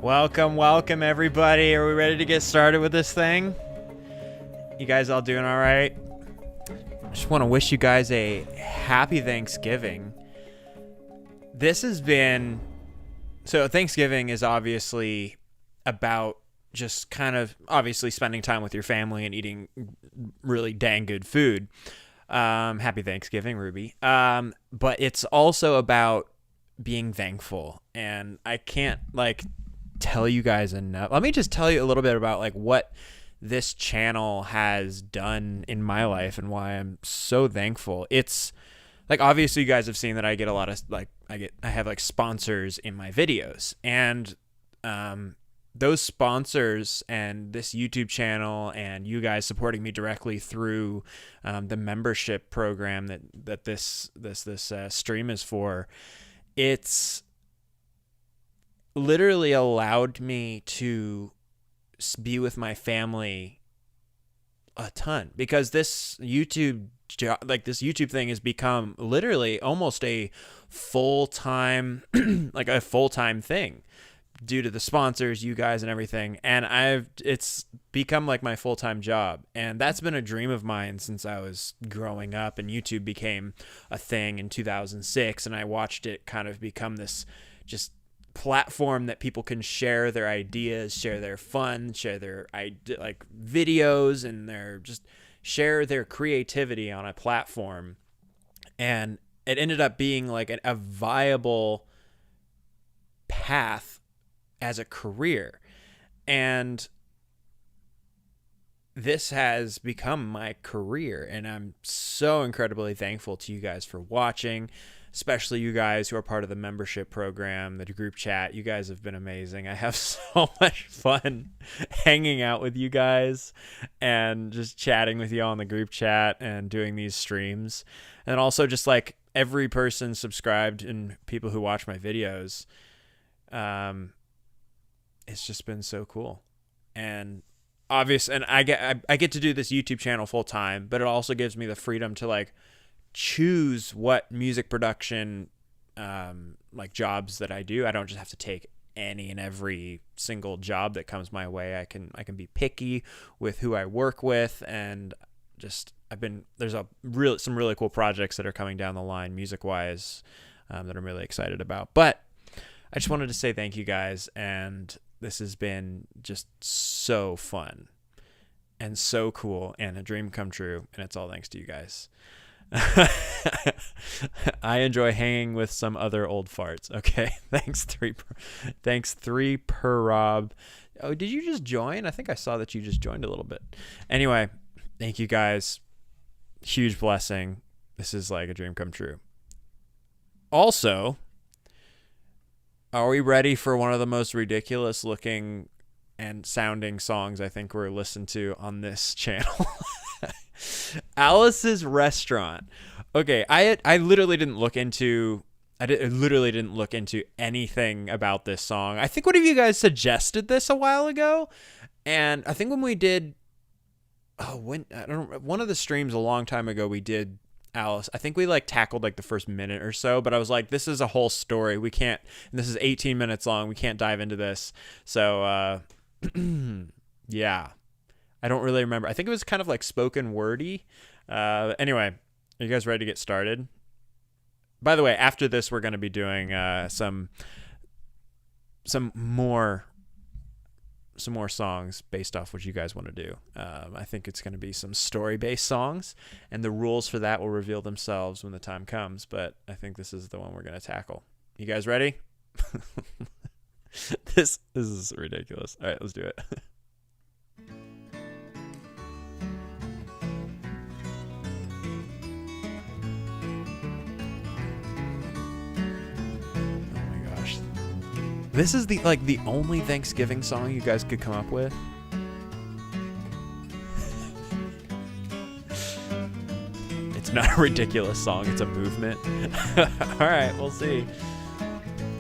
Welcome, everybody. Are we ready to get started with this thing? You guys all doing all right? I just want to wish you guys a happy Thanksgiving. Thanksgiving is obviously about just kind of obviously spending time with your family and eating really dang good food. Happy Thanksgiving, Ruby. But it's also about being thankful, and I can't tell you guys enough. Let me just tell you a little bit about what this channel has done in my life and why I'm so thankful. It's obviously you guys have seen that I get a lot of I have sponsors in my videos, and those sponsors and this YouTube channel and you guys supporting me directly through the membership program that this stream is for. It's literally allowed me to be with my family a ton, because this YouTube thing has become literally almost a full-time a full-time thing due to the sponsors, you guys, and everything. And it's become my full-time job, and that's been a dream of mine since I was growing up, and YouTube became a thing in 2006, and I watched it kind of become this just platform that people can share their ideas, share their fun, share their videos, and share their creativity on a platform. And it ended up being a viable path as a career. And this has become my career, and I'm so incredibly thankful to you guys for watching, especially you guys who are part of the membership program, the group chat. You guys have been amazing. I have so much fun hanging out with you guys and just chatting with you all in the group chat and doing these streams. And also just every person subscribed and people who watch my videos. It's just been so cool. And I get to do this YouTube channel full time, but it also gives me the freedom to choose what music production jobs that I do. I don't just have to take any and every single job that comes my way. I can be picky with who I work with, and there's some really cool projects that are coming down the line music wise that I'm really excited about. But I just wanted to say thank you guys, and this has been just so fun and so cool and a dream come true, and it's all thanks to you guys. I enjoy hanging with some other old farts. Okay, thanks three per Rob. Oh, did you just join? I think I saw that you just joined a little bit. Anyway, thank you guys. Huge blessing. This is a dream come true. Also, are we ready for one of the most ridiculous looking and sounding songs I think we're listened to on this channel? Alice's Restaurant. Okay, I literally didn't look into anything about this song. I think one of you guys suggested this a while ago, and I think when we did one of the streams a long time ago, we did Alice. I think we tackled the first minute or so, but I was this is a whole story. We can't, and this is 18 minutes long. We can't dive into this. So yeah. I don't really remember. I think it was kind of spoken wordy. Anyway, are you guys ready to get started? By the way, after this, we're going to be doing some more songs based off what you guys want to do. I think it's going to be some story-based songs, and the rules for that will reveal themselves when the time comes. But I think this is the one we're going to tackle. You guys ready? This is ridiculous. All right, let's do it. This is the only Thanksgiving song you guys could come up with. It's not a ridiculous song, it's a movement. All right, we'll see.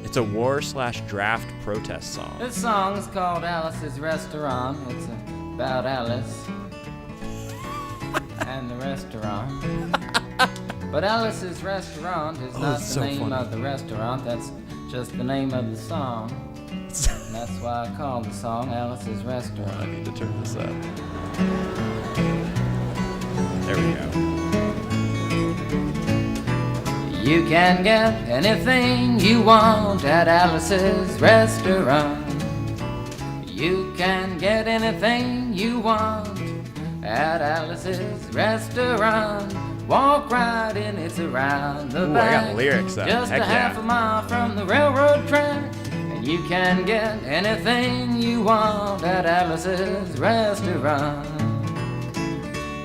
It's a war/draft protest song. This song is called Alice's Restaurant. It's about Alice and the restaurant. But Alice's Restaurant is not the name of the restaurant. That's just the name of the song. That's why I call the song Alice's Restaurant. I need to turn this up. There we go. You can get anything you want at Alice's Restaurant. You can get anything you want at Alice's Restaurant. Walk right in, it's around the back. I got lyrics though. Just Heck a half a mile from the railroad track. And you can get anything you want at Alice's Restaurant.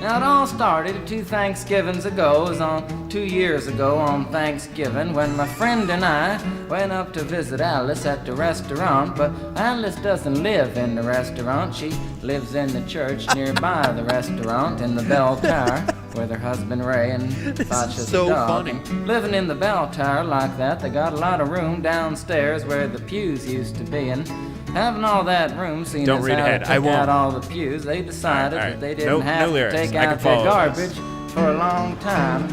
Now it all started 2 Thanksgivings ago. It was on 2 years ago on Thanksgiving when my friend and I went up to visit Alice at the restaurant. But Alice doesn't live in the restaurant. She lives in the church nearby the restaurant in the bell tower with her husband Ray and Sasha's so dog. funny. And living in the bell tower like that, they got a lot of room downstairs where the pews used to be. And having all that room, seeing Don't as read how ahead. they I took won't. out all the pews, they decided All right. that they didn't have No to lyrics. take I can out their follow garbage this. for a long time.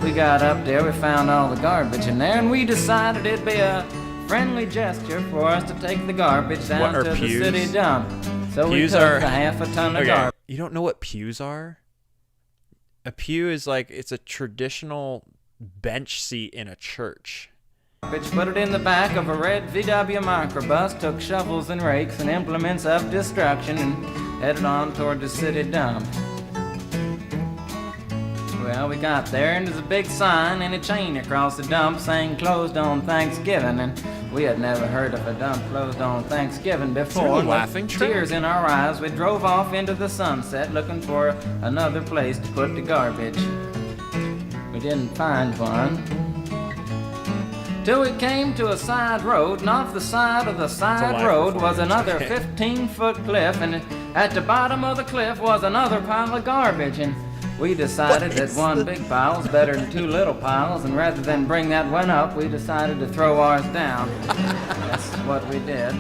We got up there, we found all the garbage in there, and we decided it'd be a friendly gesture for us to take the garbage down What are to the pews? city dump. So Pews we took are- a half a ton of Okay. garbage. You don't know what pews are? A pew is like, it's a traditional bench seat in a church. Put it in the back of a red VW microbus, took shovels and rakes and implements of destruction, and headed on toward the city dump. Well, we got there, and there's a big sign and a chain across the dump saying closed on Thanksgiving, and we had never heard of a dump closed on Thanksgiving before. there a With laughing track? tears in our eyes, we drove off into the sunset looking for another place to put the garbage. We didn't find one. Till we came to a side road, and off the side of the side live road was performance. another 15-foot cliff, and at the bottom of the cliff was another pile of garbage, and we decided that one big pile was better than 2 little piles, and rather than bring that one up, we decided to throw ours down. That's what we did.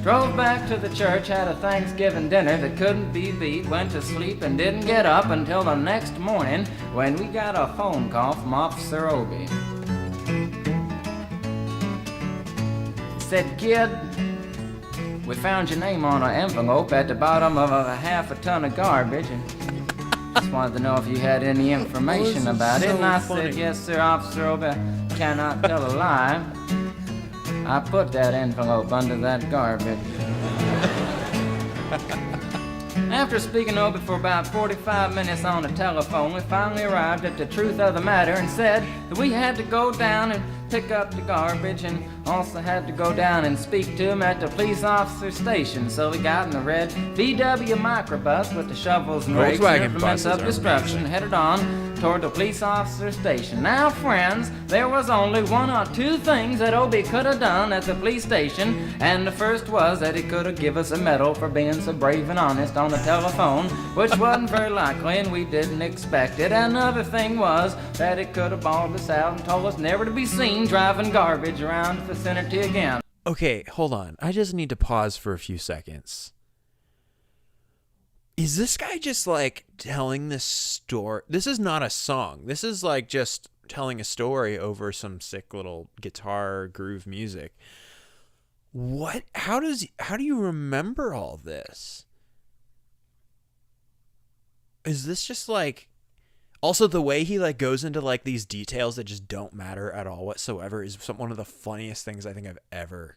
Drove back to the church, had a Thanksgiving dinner that couldn't be beat, went to sleep and didn't get up until the next morning when we got a phone call from Officer Obie. Said, "Kid, we found your name on an envelope at the bottom of a half a ton of garbage, and just wanted to know if you had any information about it." And I said, "Yes, sir, Officer Obie, cannot tell a lie. I put that envelope under that garbage." After speaking to Obie for about 45 minutes on the telephone, we finally arrived at the truth of the matter and said that we had to go down and pick up the garbage and also had to go down and speak to him at the police officer station. So we got in the red VW microbus with the shovels and rakes and Volkswagen implements buses of are destruction, amazing. headed on toward the police officer station. Now, friends, there was only 1 or 2 things that Obie could have done at the police station, and the first was that he could have given us a medal for being so brave and honest on the telephone, which wasn't very likely, and we didn't expect it. Another thing was that he could have bawled us out and told us never to be seen driving garbage around the vicinity again. Okay, hold on. I just need to pause for a few seconds. Is this guy just like telling this story? This is not a song. This is like just telling a story over some sick little guitar groove music. What? How do you remember all this? Is this just like, also the way he like goes into like these details that just don't matter at all whatsoever is one of the funniest things I think I've ever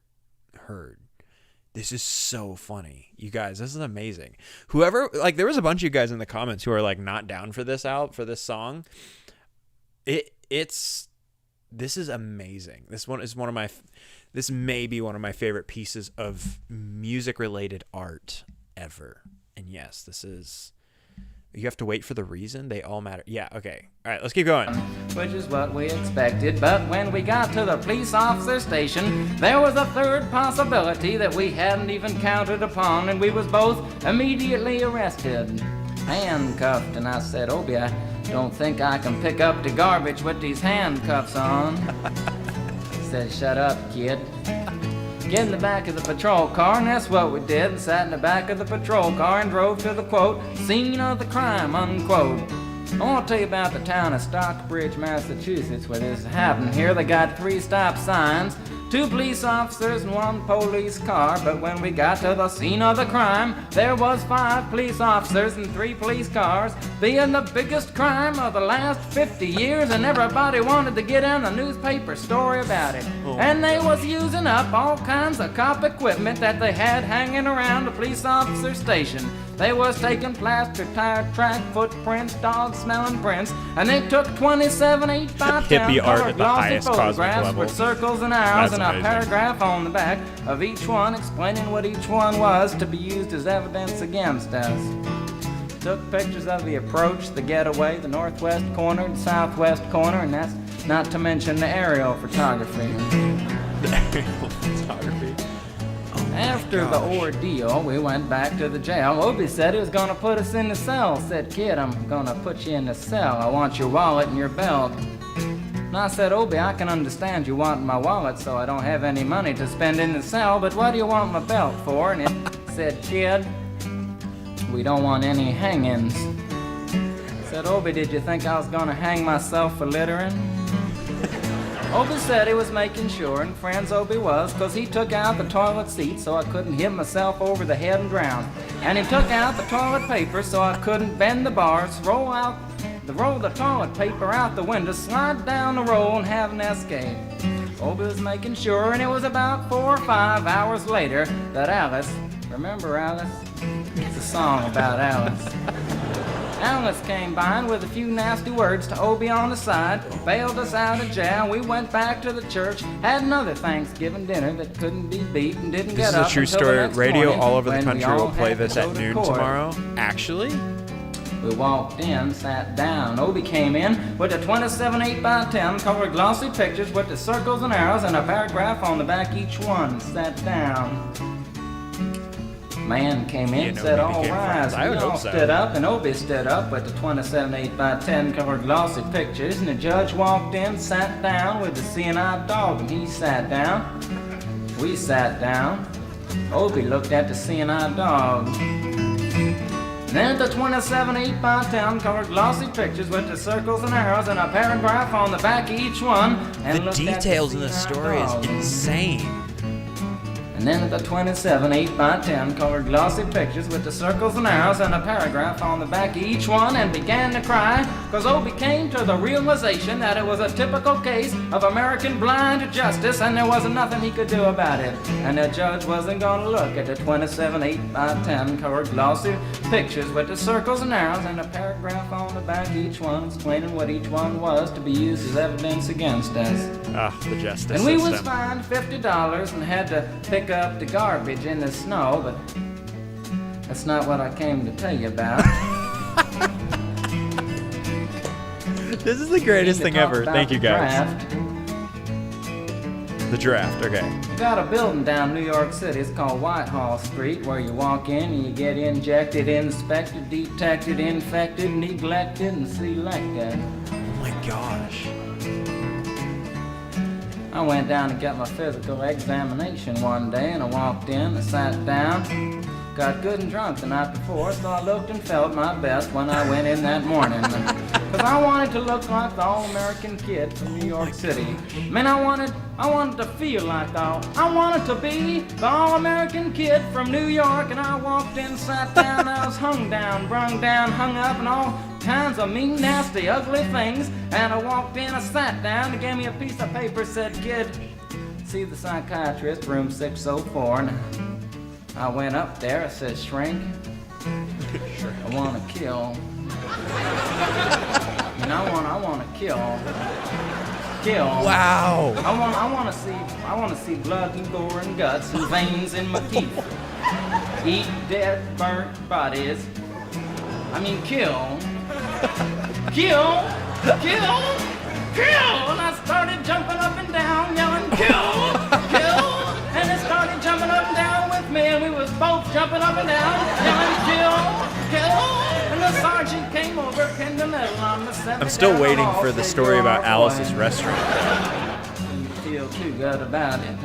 heard. This is so funny. You guys, this is amazing. Whoever, like, there was a bunch of you guys in the comments who are like not down for this song. This is amazing. This may be one of my favorite pieces of music related art ever. And yes, this is, you have to wait for the reason. They all matter. Yeah. Okay. All right. Let's keep going. Which is what we expected, but when we got to the police officer station, there was a third possibility that we hadn't even counted upon, and we was both immediately arrested, handcuffed. And I said, "Obie, I don't think I can pick up the garbage with these handcuffs on." He said, "Shut up, kid. Get in the back of the patrol car," and that's what we did. Sat in the back of the patrol car and drove to the, quote, "scene of the crime," unquote. I want to tell you about the town of Stockbridge, Massachusetts, where this happened. Here they got 3 stop signs, 2 police officers and 1 police car. But when we got to the scene of the crime, there was 5 police officers and 3 police cars, being the biggest crime of the last 50 years, and everybody wanted to get in the newspaper story about it. And they was using up all kinds of cop equipment that they had hanging around the police officer station. They was taking plaster tire track footprints, dog-smelling prints, and they took 27 8x10 Hippie art color at the glossy highest cosmic photographs level. with circles and arrows That's and a amazing. paragraph on the back of each one explaining what each one was to be used as evidence against us. Took pictures of the approach, the getaway, the northwest corner, the southwest corner, and that's not to mention the aerial photography. The aerial photography. After the ordeal, we went back to the jail. Obie said he was gonna put us in the cell. Said, "Kid, I'm gonna put you in the cell. I want your wallet and your belt." And I said, "Obie, I can understand you want my wallet so I don't have any money to spend in the cell, but what do you want my belt for?" And he said, "Kid, we don't want any hangings." I said, "Obie, did you think I was gonna hang myself for littering?" Obie said he was making sure, and friends Obie was, 'cause he took out the toilet seat so I couldn't hit myself over the head and drown. And he took out the toilet paper so I couldn't bend the bars, roll the toilet paper out the window, slide down the roll, and have an escape. Obie was making sure, and it was about 4 or 5 hours later that Alice, remember Alice? It's a song about Alice. Alice came by and with a few nasty words to Obie on the side, bailed us out of jail. We went back to the church, had another Thanksgiving dinner that couldn't be beat, and didn't This get is up a true until the story. next Radio morning all over the when we country all will play had to this go at to noon court. tomorrow. Actually? We walked in, sat down. Obie came in with the 27 8x10 colored glossy pictures with the circles and arrows and a paragraph on the back each one. Sat down. Man came in and said, Obie "All became rise." friends. I We would all hope so. stood up, and Obie stood up with the 27 8x10 colored glossy pictures, and the judge walked in, sat down with the seeing-eyed dog, and he sat down. We sat down. Obie looked at the seeing-eyed dog. And then the 27 8x10 colored glossy pictures with the circles and arrows and a paragraph on the back of each one. And The looked at details in this seeing-eyed story is dog. insane. And then the 27 8x10 colored glossy pictures with the circles and arrows and a paragraph on the back of each one, and began to cry, 'cause Obie came to the realization that it was a typical case of American blind justice and there wasn't nothing he could do about it. And the judge wasn't gonna look at the 27 8x10 colored glossy pictures with the circles and arrows and a paragraph on the back of each one explaining what each one was to be used as evidence against us. Ah, the justice And we was system. fined $50 and had to pick up the garbage in the snow, but that's not what I came to tell you about. This is the greatest thing Came to talk ever. about Thank you, the guys. draft. The draft, okay. We got a building down New York City. It's called Whitehall Street, where you walk in and you get injected, inspected, detected, infected, neglected, and selected. Oh my gosh. I went down to get my physical examination one day, and I walked in, I sat down, got good and drunk the night before, so I looked and felt my best when I went in that morning. Because I wanted to look like the all-American kid from New York City. Man, I wanted to feel like I wanted to be the all-American kid from New York, and I walked in, sat down, I was hung down, brung down, hung up, and all kinds of mean, nasty, ugly things. And I walked in, I sat down, they gave me a piece of paper, said, "Kid, see the psychiatrist, room 604. And I went up there, I said, "Shrink, I want to kill. And I want to kill. Wow. I want to see blood and gore and guts and veins in my teeth. Eat dead, burnt bodies. I mean, kill. Kill. And I started jumping up and down, yelling, kill. And it started jumping up and down with me, and we was both jumping up and down, yelling, kill. And the sergeant came over, pinned the medal on the center. I'm still waiting for the story about Alice's restaurant. Didn't feel too good about it.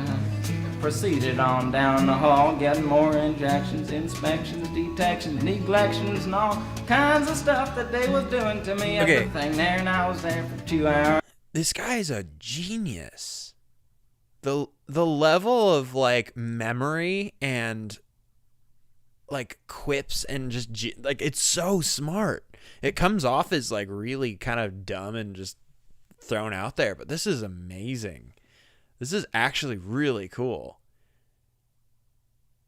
proceeded on down the hall, getting more injections, inspections, detections, neglections, and all kinds of stuff that they was doing to me. Okay. Everything there, and I was there for 2 hours. This guy is a genius. The level of like memory and like quips and just like it's so smart. It comes off as like really kind of dumb and just thrown out there, but this is amazing. This is actually really cool.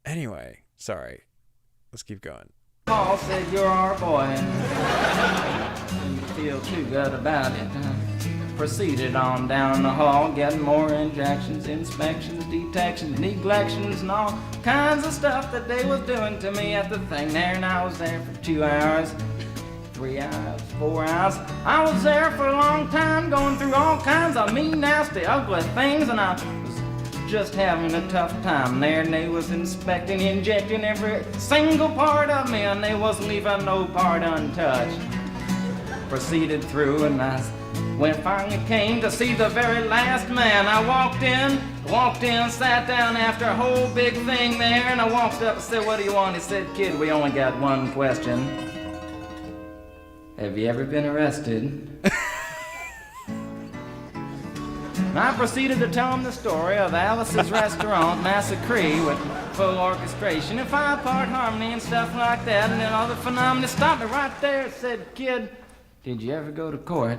Anyway, sorry. Let's keep going. Paul said, "You're our boy, and you feel too good about it." Proceeded on down the hall, getting more injections, inspections, detections, neglections, and all kinds of stuff that they was doing to me at the thing there, and I was there for 2 hours. 3 hours, 4 hours. I was there for a long time, going through all kinds of mean, nasty, ugly things, and I was just having a tough time there, and they was inspecting, injecting every single part of me, and they wasn't leaving no part untouched. Proceeded through, and when I finally came to see the very last man, I walked in, sat down after a whole big thing there, and I walked up and said, "What do you want?" He said, "Kid, we only got one question. Have you ever been arrested?" And I proceeded to tell him the story of Alice's restaurant, Massacree, with full orchestration and 5-part harmony and stuff like that, and then other phenomena. Stopped me right there and said, "Kid, did you ever go to court?"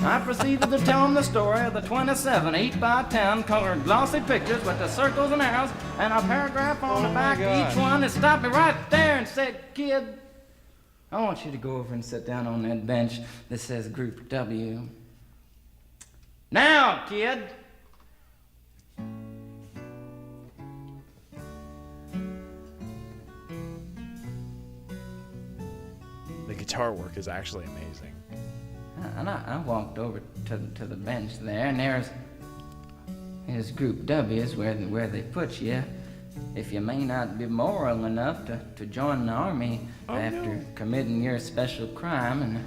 I proceeded to tell him the story of the 27 8x10 colored glossy pictures with the circles and arrows and a paragraph on the back of each one. It stopped me right there and said, "Kid, I want you to go over and sit down on that bench that says Group W. Now, kid." The guitar work is actually amazing. And I walked over to the bench there, and there's Group W is where they put you if you may not be moral enough to join the army after committing your special crime. And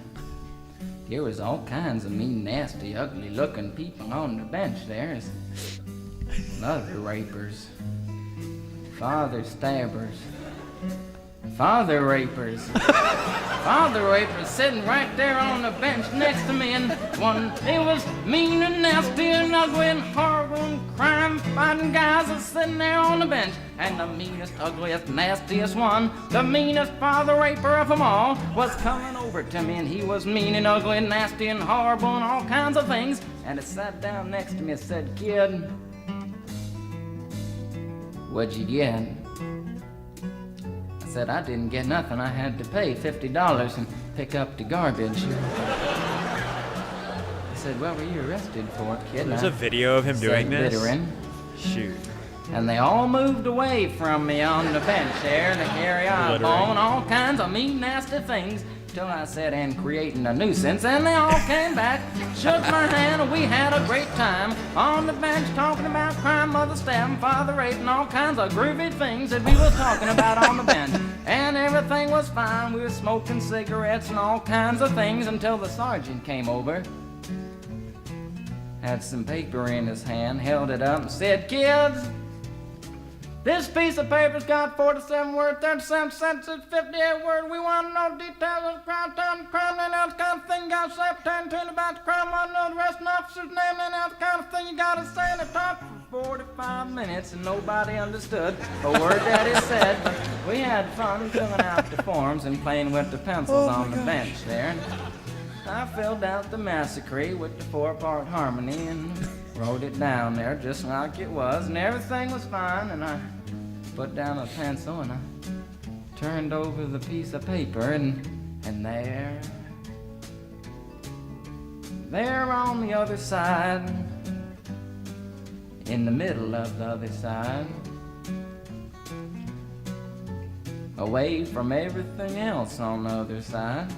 there was all kinds of mean, nasty, ugly-looking people on the bench there. Mother rapers, father stabbers, father rapers. Father rapers sitting right there on the bench next to me, and they was mean and nasty and ugly and horrible and crime-fighting guys are sitting there on the bench. And the meanest, ugliest, nastiest one, the meanest father raper of them all, was coming over to me, and he was mean and ugly and nasty and horrible and all kinds of things. And it sat down next to me and said, "Kid, what'd you get?" I said, "I didn't get nothing. I had to pay $50 and pick up the garbage." He said, "What were you arrested for, kid?" There's a video of him doing this. Littering. Shoot. And they all moved away from me on the bench there to carry eyeball and all kinds of mean, nasty things, till I said, "And creating a nuisance," and they all came back, shook my hand, and we had a great time on the bench talking about crime, mother stabbing, father raping, all kinds of groovy things that we was talking about on the bench. And everything was fine. We were smoking cigarettes and all kinds of things until the sergeant came over, had some paper in his hand, held it up and said, "Kids, this piece of paper's got 47 words, 37 sentences, 58 words. We want to know details of the crime, time, the crime, and that kind of thing. You got to say pertaining about the crime. Want to know the arresting officer's name, and that kind of thing. You got to say." And it talked for 45 minutes, and nobody understood a word that he said. But we had fun filling out the forms and playing with the pencils on the bench there. And I filled out the Massacree with the 4-part harmony and wrote it down there just like it was, and everything was fine. And I put down a pencil and I turned over the piece of paper, and there on the other side, in the middle of the other side, away from everything else on the other side,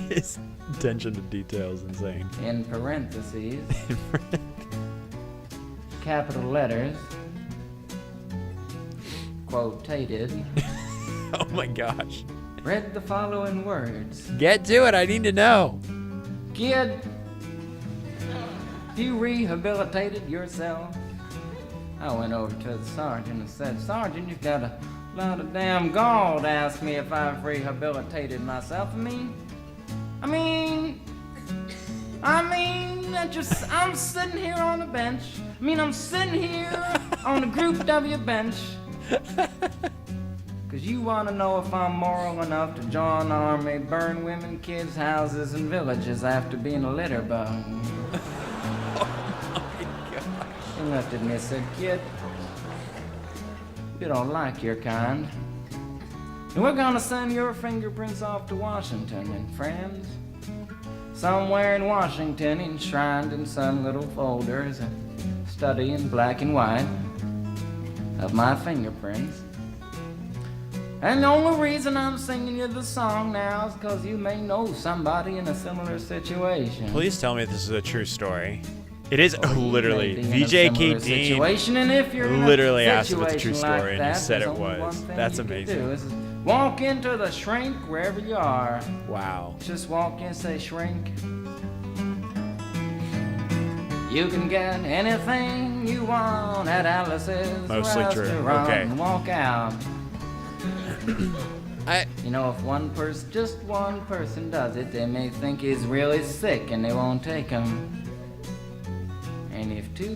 His attention to detail is insane. in parentheses, capital letters, quotated, Oh my gosh. read the following words. Get to it. I need to know. "Kid, you rehabilitated yourself? I went over to the sergeant and said, Sergeant, you've got a lot of damn gall to ask me if I've rehabilitated myself. I'm sitting here on a bench. I'm sitting here on a Group W bench. Cause you wanna know if I'm moral enough to join the army, burn women, kids, houses, and villages after being a litter bug. He looked at me and said, Kid, you don't like your kind. And we're gonna send your fingerprints off to Washington, and friends, somewhere in Washington, enshrined in some little folders, a study in black and white of my fingerprints. And the only reason I'm singing you the song now is because you may know somebody in a similar situation. Please tell me this is a true story. It is Or you literally. may be in a VJ similar situation, and if you're in a literally asked if it's a true situation like story, and that, you said there's it only one was. thing That's you can amazing. do is walk into the shrink wherever you are. Wow. Just walk in, say shrink. You can get anything you want at Alice's Mostly true. restaurant Okay. and walk out. I You know, if just one person does it, they may think he's really sick and they won't take him. And if two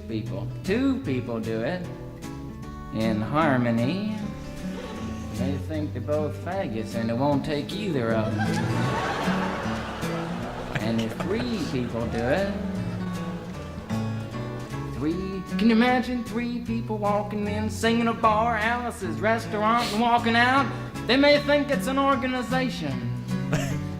people do it in harmony, they think they're both faggots and they won't take either of them. And if three people do it, can you imagine three people walking in, singing a bar, Alice's restaurant, and walking out? They may think it's an organization.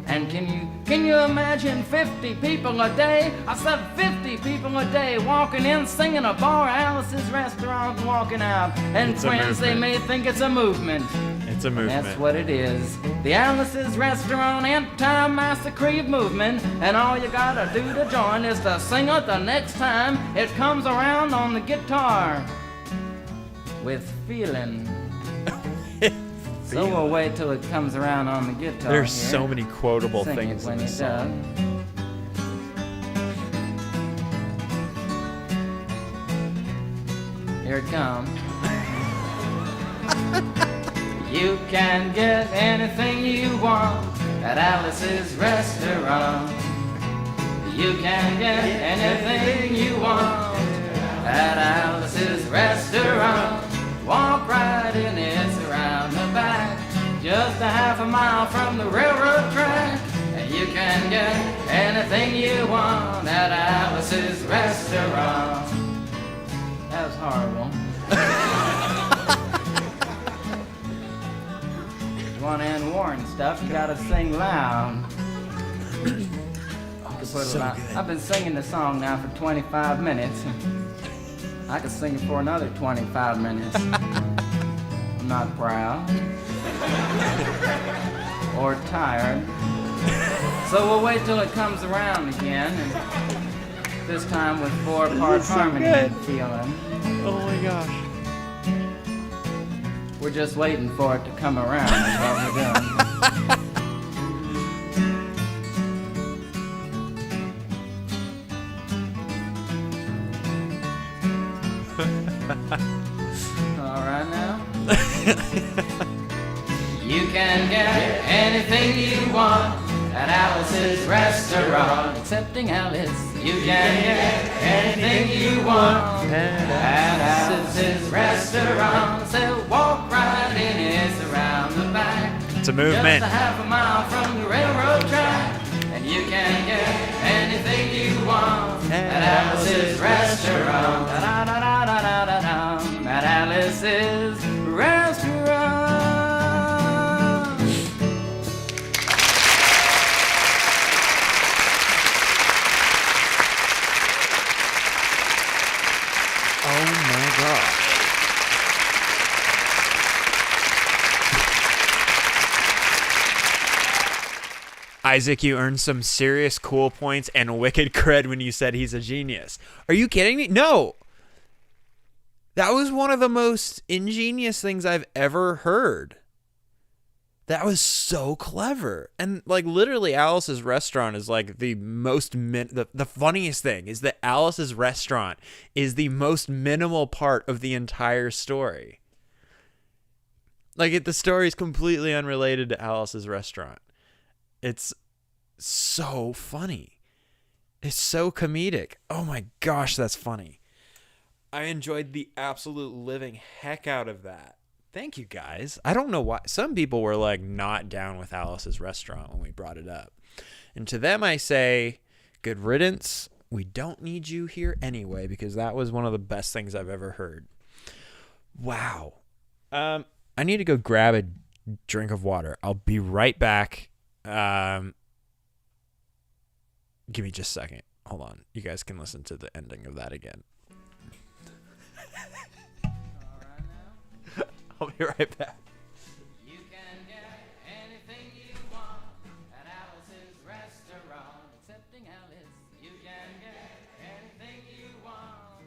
And can you imagine 50 people a day? I said 50 people a day walking in, singing a bar, Alice's restaurant, and walking out. And It's a friends, they may movement. think it's a movement. It's a movement. That's what it is. The Alice's Restaurant Anti-Massacree movement. And all you gotta do to join is to sing it the next time it comes around on the guitar. With feeling. So we'll wait till it comes around on the guitar. There's here. so many quotable Sing things it when in this you're song. done. Here it comes. You can get anything you want at Alice's restaurant. You can get anything you want at Alice's restaurant. Walk right in, it's around the back, just a half a mile from the railroad track. And you can get anything you want at Alice's restaurant. That was horrible. If you want to end war and stuff, you gotta sing loud. You can put so loud. good. I've been singing the song now for 25 minutes. I could sing it for another 25 minutes. I'm not proud or tired. So we'll wait till it comes around again, and this time with four-part so harmony good. feeling. Oh my gosh. We're just waiting for it to come around. That's what we're doing. All right now. You can get anything you want at Alice's restaurant. Excepting Alice, you can get anything you want at Alice's restaurant. So walk right in, it's around the back. It's a movement. Just a half a mile from the railroad track. And you can get anything you want at Alice's restaurant. Da-da-da-da-da-da-da. At Alice's restaurant. Oh my gosh. Isaac, you earned some serious cool points and wicked cred when you said he's a genius. Are you kidding me? No. That was one of the most ingenious things I've ever heard. That was so clever. And like literally Alice's restaurant is like the most the funniest thing is that Alice's restaurant is the most minimal part of the entire story. Like the story is completely unrelated to Alice's restaurant. It's so funny. It's so comedic. Oh my gosh, that's funny. I enjoyed the absolute living heck out of that. Thank you guys. I don't know why. Some people were like not down with Alice's restaurant when we brought it up. And to them I say, good riddance. We don't need you here anyway, because that was one of the best things I've ever heard. Wow. I need to go grab a drink of water. I'll be right back. Give me just a second. Hold on. You guys can listen to the ending of that again. I'll be right back. You can get anything you want at Alice's restaurant. Excepting Alice, you can get anything you want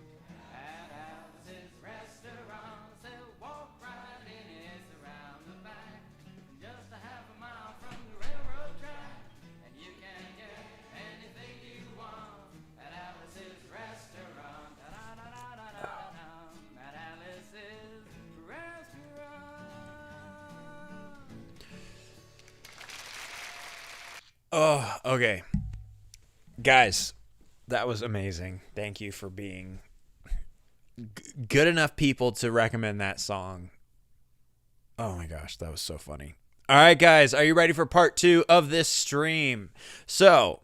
at Alice's restaurant. So walk right in, it's around the back, just a half a mile from the railroad track. And you can get anything you want at Alice's restaurant. Da-da-da-da-da-da-da. At Alice's restaurant. Oh, okay. Guys, that was amazing. Thank you for being good enough people to recommend that song. Oh my gosh, that was so funny. All right, guys, are you ready for part 2 of this stream? So,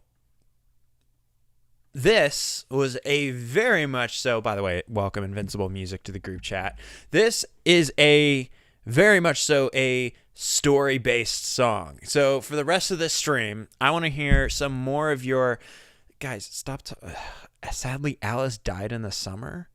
this was a very much so, by the way, welcome Invincible Music to the group chat. This is a very much so a story-based song. So for the rest of this stream, I want to hear some more of your... Guys, stop. Sadly, Alice died in the summer.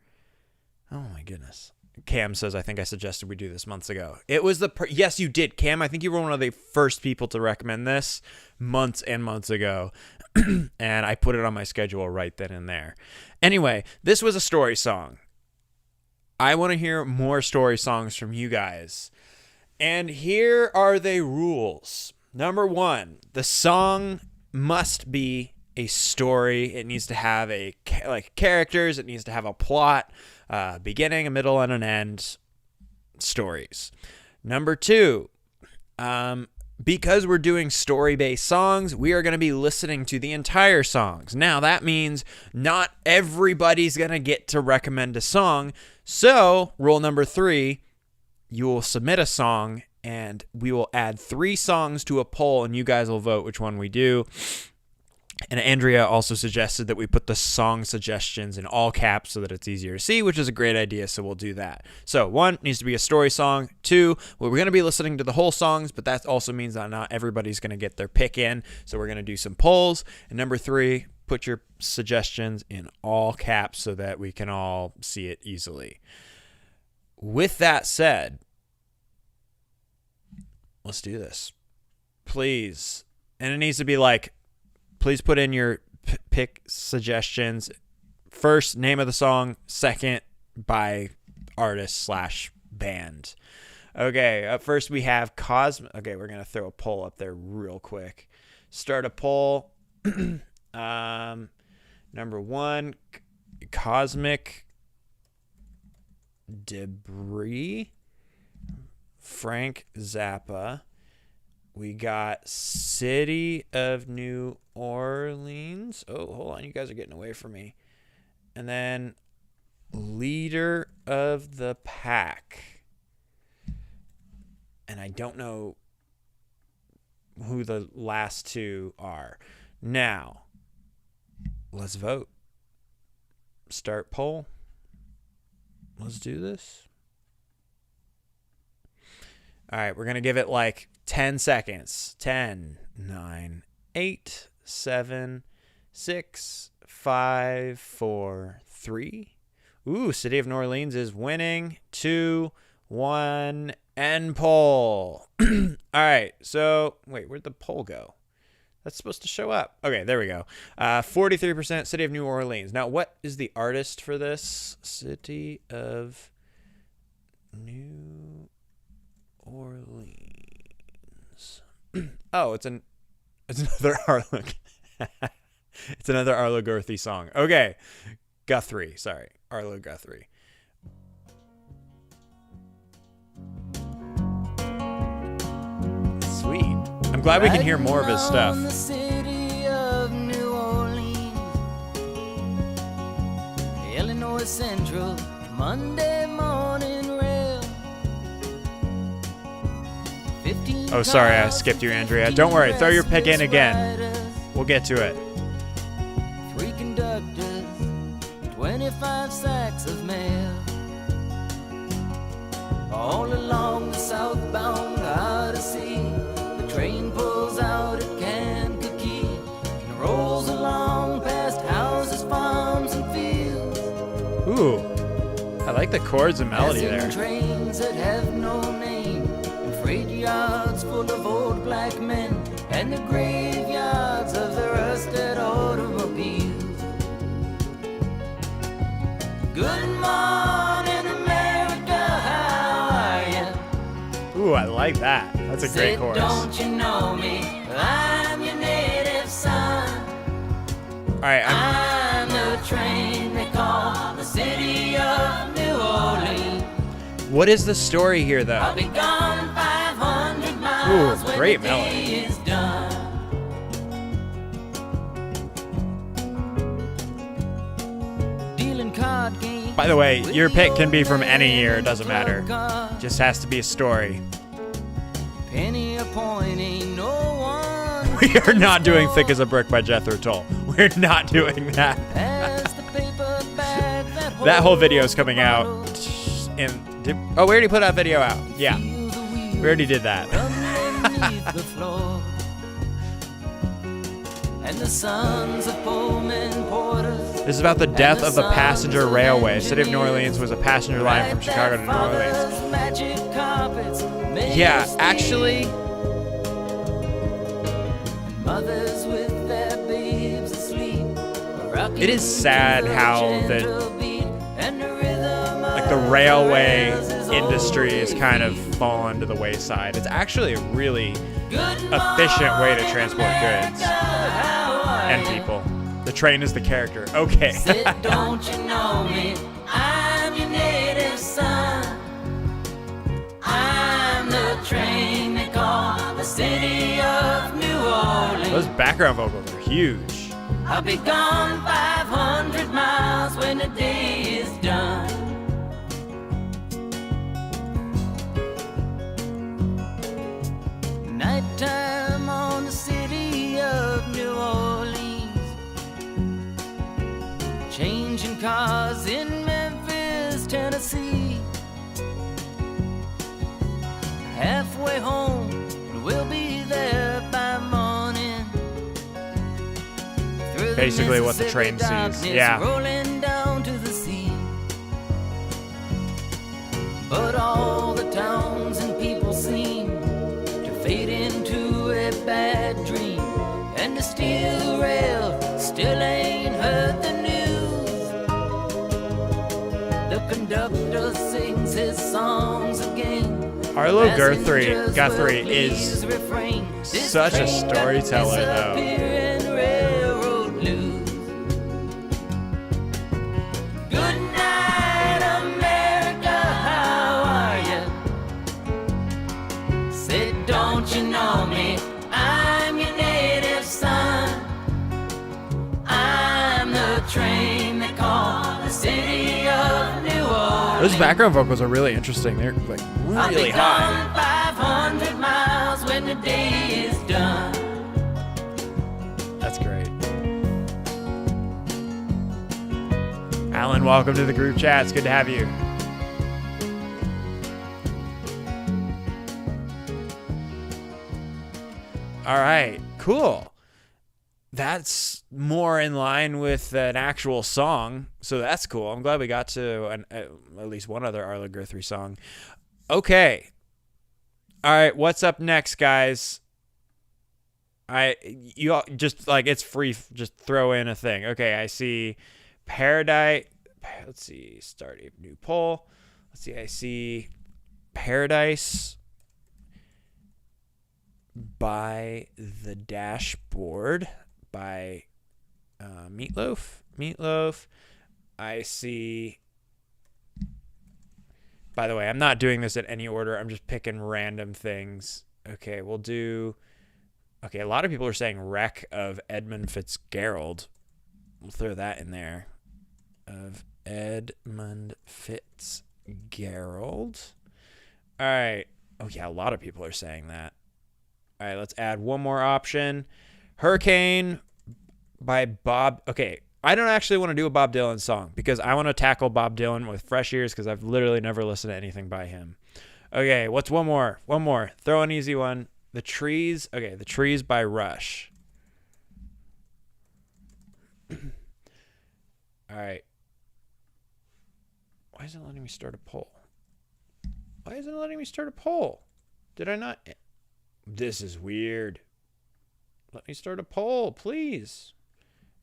Oh my goodness. Cam says, I think I suggested we do this months ago. It was the... Yes, you did, Cam. I think you were one of the first people to recommend this months and months ago. And I put it on my schedule right then and there. Anyway, this was a story song. I want to hear more story songs from you guys. And here are the rules. Number 1, the song must be a story. It needs to have characters. It needs to have a plot, beginning, a middle, and an end. Stories. Number 2, because we're doing story-based songs, we are going to be listening to the entire songs. Now, that means not everybody's going to get to recommend a song. So, rule number 3, you will submit a song, and we will add 3 songs to a poll, and you guys will vote which one we do. And Andrea also suggested that we put the song suggestions in all caps so that it's easier to see, which is a great idea, so we'll do that. So 1, needs to be a story song. 2, well, we're going to be listening to the whole songs, but that also means that not everybody's going to get their pick in, so we're going to do some polls. And number 3, put your suggestions in all caps so that we can all see it easily. With that said, let's do this. Please. And it needs to be like, please put in your pick suggestions. First, name of the song. Second, by artist/band. Okay, up first we have Cosmic. Okay, we're going to throw a poll up there real quick. Start a poll. Number 1, Cosmic Debris, Frank Zappa. We got City of New Orleans. Oh, hold on. You guys are getting away from me. And then Leader of the Pack. And I don't know who the last 2 are. Now, let's vote. Start poll. Let's do this. All right, we're going to give it like 10 seconds. 10, 9, 8, 7, 6, 5, 4, 3. Ooh, City of New Orleans is winning. 2, 1, end poll. All right, so wait, where'd the poll go? That's supposed to show up. Okay, there we go. 43% City of New Orleans. Now, what is the artist for this? City of New Orleans. Oh, it's another Arlo. It's another Arlo Guthrie song. Okay, Guthrie. Sorry, Arlo Guthrie. Sweet. I'm glad we can hear more of his stuff. The city of New Orleans, Illinois Central, Monday morning rail. Oh, sorry, I skipped you, Andrea. Don't worry, throw your pick in again. We'll get to it. 3 conductors, 25 sacks of mail. All along the southbound Odyssey, the train pulls out at Kankakee and rolls along past houses, farms, and fields. Ooh, I like the chords and melody there. Trains that have no name, and freight yards full of old black men, and the graveyards of the rusted automobiles. Good morning, America, how are you? Ooh, I like that. That's a great chorus. Don't you know me? I'm your native son. All right, I'm the train they call the city of New Orleans. what is the story here, though? I'll be gone 500 miles. Ooh, great when the melody. day is done. Dealing card games. By the way, your pick can be from any year. It doesn't matter. Just has to be a story. Penny a point, ain't no one. We are not doing "Thick as a Brick" by Jethro Tull. We're not doing that. Pass the paper bag That whole video is coming out. Oh, we already put that video out. Yeah, we already did that. underneath the floor. And the sons of Pullman porters. This is about the death of the passenger railway. City of New Orleans was a passenger line from Chicago to New Orleans. Yeah, actually, Mothers with their babes asleep. it is sad how the railway industry has kind of fallen to the wayside. It's actually a really efficient way to transport goods and people. The train is the character. Okay. Don't you know me? I'm your native son. I'm the train they call the city of New Orleans. Those background vocals are huge. I'll be gone 500 miles when the day is done. Nighttime on the city of New Orleans, changing cars in Memphis, Tennessee. Halfway home, and we'll be there by morning. Through the Basically what the train Mississippi sees. darkness, Yeah. rolling down to the sea. But all the towns and people seem to fade into a bad dream, and the steel rail still ain't heard the news. The conductor sings his songs again. Arlo Guthrie is such a storyteller, though. Good night, America, how are you? Say, don't you know me? I'm your native son. I'm the train they call the city of New Orleans. Those background vocals are really interesting. They're like really high. 500 miles when the day is done. That's great. Alan, welcome to the group chat. It's good to have you. All right, cool. That's more in line with an actual song, so that's cool. I'm glad we got to at least one other Arlo Guthrie song. Okay. All right, what's up next, guys? You all just like it's free. Just throw in a thing. Okay, I see Paradise. Let's see. Start a new poll. Let's see. I see Paradise By the Dashboard by Meatloaf. I see. By the way, I'm not doing this in any order. I'm just picking random things. Okay, we'll do. Okay, a lot of people are saying Wreck of Edmund Fitzgerald. We'll throw that in there. Of Edmund Fitzgerald. All right. Oh, yeah, a lot of people are saying that. All right, let's add one more option. Hurricane by Bob. Okay, I don't actually want to do a Bob Dylan song because I want to tackle Bob Dylan with fresh ears because I've literally never listened to anything by him. Okay, what's one more? One more. Throw an easy one. The Trees. Okay, The Trees by Rush. All right. Why isn't it letting me start a poll? Did I not? This is weird. Let me start a poll, please.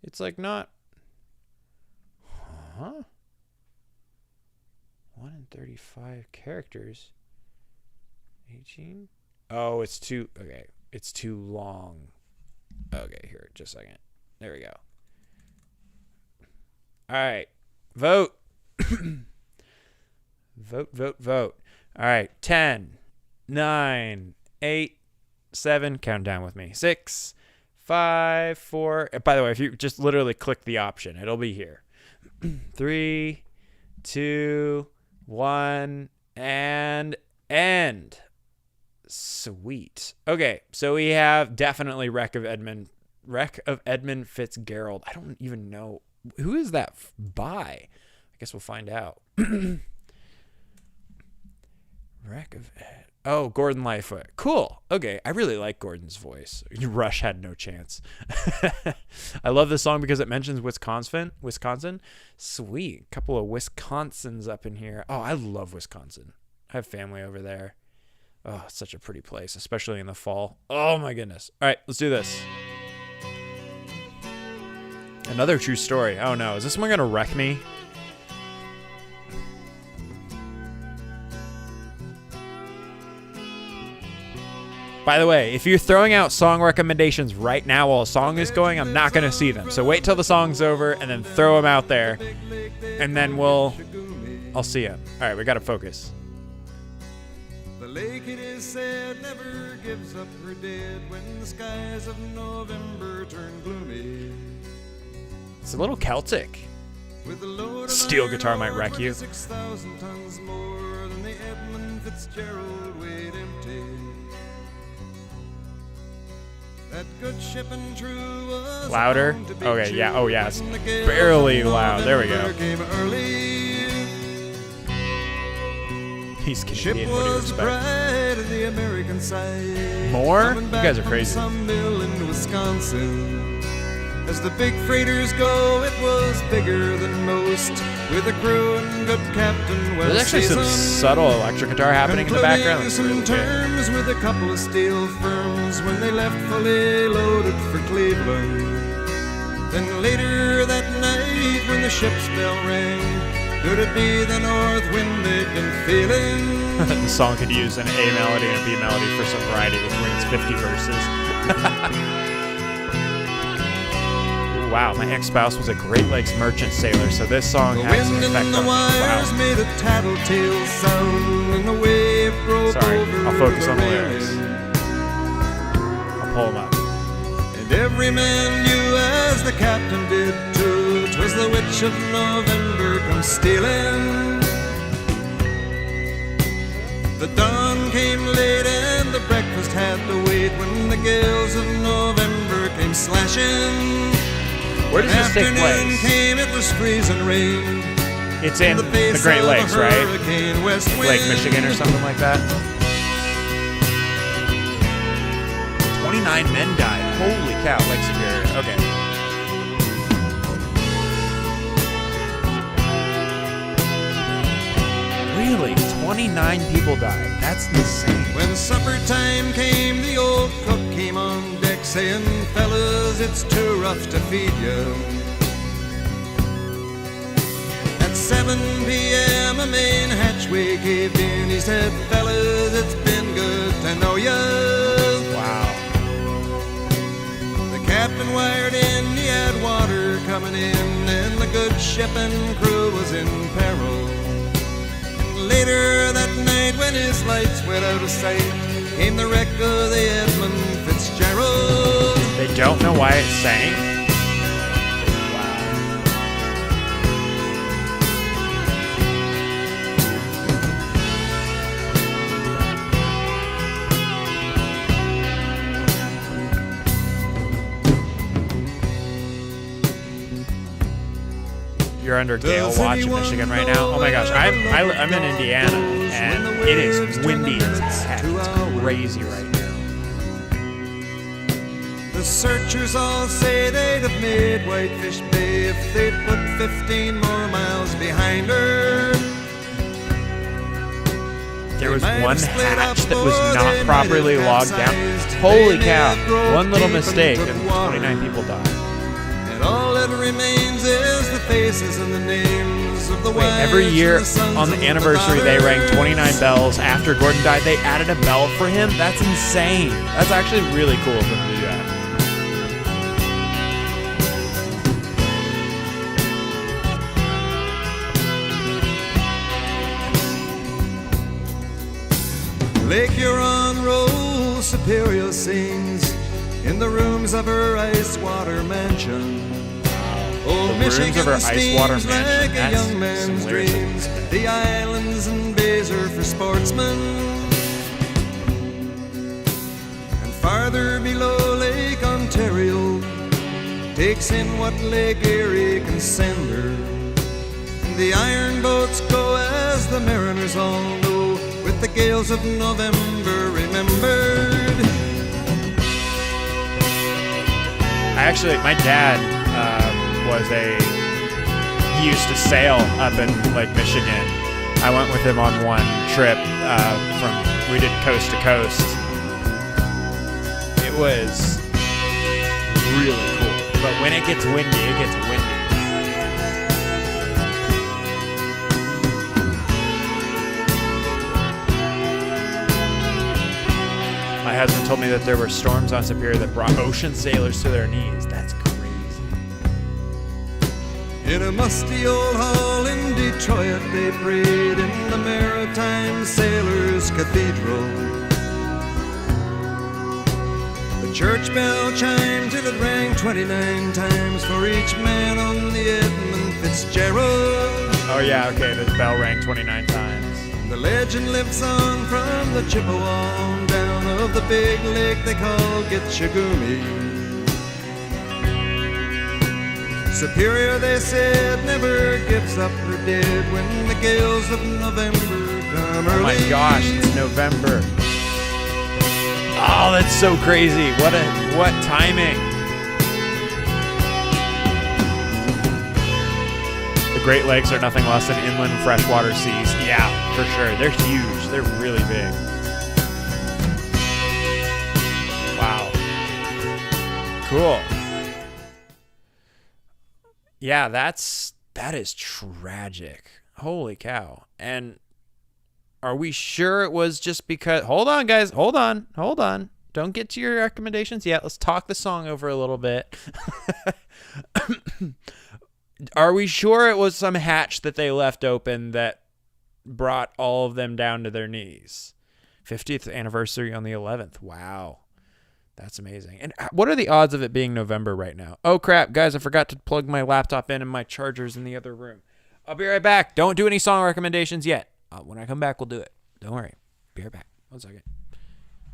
It's like not. Huh? 1 in 35 characters. 18? Oh, it's too. Okay. It's too long. Okay, here, just a second. There we go. All right. Vote. Vote. All right. 10, 9, 8, 7. Count down with me. 6, 5, 4. By the way, if you just literally click the option, it'll be here. 3, 2, 1, and end. Sweet. Okay, so we have definitely Wreck of Edmund Fitzgerald. I don't even know who is that by. I guess we'll find out. Wreck of Ed. Oh, Gordon Lightfoot. Cool. Okay, I really like Gordon's voice. Rush had no chance. I love this song because it mentions Wisconsin. Sweet. Couple of Wisconsins up in here. Oh, I love Wisconsin. I have family over there. Oh, it's such a pretty place, especially in the fall. Oh my goodness. All right, let's do this. Another true story. Oh no, is this one gonna wreck me? By the way, if you're throwing out song recommendations right now while a song is going, I'm not going to see them. So wait till the song's over and then throw them out there. And then I'll see them. All right, we got to focus. The lake, it is said, never gives up her dead when the skies of November turn gloomy. It's a little Celtic. With a load of Steel guitar might wreck you. 6,000 tons more than the Edmund Fitzgerald weighed empty. That good ship and true was louder. Okay, yeah. Oh, yeah. It's barely loud. There we go. He's Canadian. What do you expect? The American side. More? You guys are crazy. Some mill in Wisconsin. As the big freighters go, it was bigger than most, with a crew and good captain. There's actually some subtle electric guitar happening in the background. That's some really terms with a couple of steel firms when they left fully loaded for Cleveland. Then later that night, when the ship's bell rang, could it be the north wind they'd been feeling? The song could use an A melody and a B melody for some variety between its 50 verses. Wow, my ex-spouse was a Great Lakes merchant sailor, so this song has an effect on me. Wow. Made a tattletale sound and the wave broke. Sorry, over I'll focus the on the railing. lyrics. I'll pull them up. And every man knew as the captain did too, 'twas the witch of November come stealing. The dawn came late and the breakfast had to wait when the gales of November came slashing. Where does this take place? Came, it was freezing rain. It's in the Great Lakes, right? Lake Michigan or something like that. 29 men died. Holy cow, Lake Superior. Okay. Really? 29 people died. That's insane. When supper time came, the old cook came on deck saying, fellas, it's too rough to feed you. At 7 p.m. a main hatchway caved in. He said, fellas, it's been good to know you. Wow. captain wired in, he had water coming in, and the good ship and crew was in peril. And later that night, when his lights went out of sight, came the wreck of the Edmund Fitzgerald. They don't know why it sank? Wow. You're under gale watch in Michigan right now. Oh my gosh, I'm in Indiana, and it is windy as heck. It's crazy right now. The searchers all say they'd have made Whitefish Bay if they'd put 15 more miles behind her. There was one hatch that was not properly logged down. Holy cow, one little mistake and 29 people died. And all that remains is the faces and the names of the Wait, every year on the anniversary they rang 29 bells after Gordon died. They added a bell for him? That's insane. That's actually really cool of them to do that. Lake Huron rolls, Superior sings in the rooms of her ice water mansion. Oh, The rooms Michigan of her ice water steams mansion. like a That's young man's some weird dreams. The islands and bays are for sportsmen. And farther below, Lake Ontario takes in what Lake Erie can send her. The iron boats go as the mariners all know, with the gales of November remembered. My dad he used to sail up in Lake Michigan. I went with him on one trip we did coast to coast. It was really cool. But when it gets windy, it gets windy. My husband told me that there were storms on Superior that brought ocean sailors to their knees. That's crazy. In a musty old hall in Detroit, they prayed in the Maritime Sailors' Cathedral. The church bell chimed till it rang 29 times for each man on the Edmund Fitzgerald. Oh yeah, okay, the bell rang 29 times. The legend lives on from the Chippewa on down of the big lake they call Gitchagumi. Superior, they said, never gives up her dead when the gales of November come early. Oh my gosh, it's November. Oh, that's so crazy. What timing. The Great Lakes are nothing less than inland freshwater seas. Yeah, for sure. They're huge. They're really big. Wow. Cool. Yeah, that is tragic. Holy cow. And are we sure it was just because... Hold on, guys. Hold on. Don't get to your recommendations yet. Let's talk the song over a little bit. Are we sure it was some hatch that they left open that brought all of them down to their knees? 50th anniversary on the 11th. Wow. That's amazing. And what are the odds of it being November right now? Oh, crap. Guys, I forgot to plug my laptop in and my charger's in the other room. I'll be right back. Don't do any song recommendations yet. When I come back, we'll do it. Don't worry. Be right back. 1 second.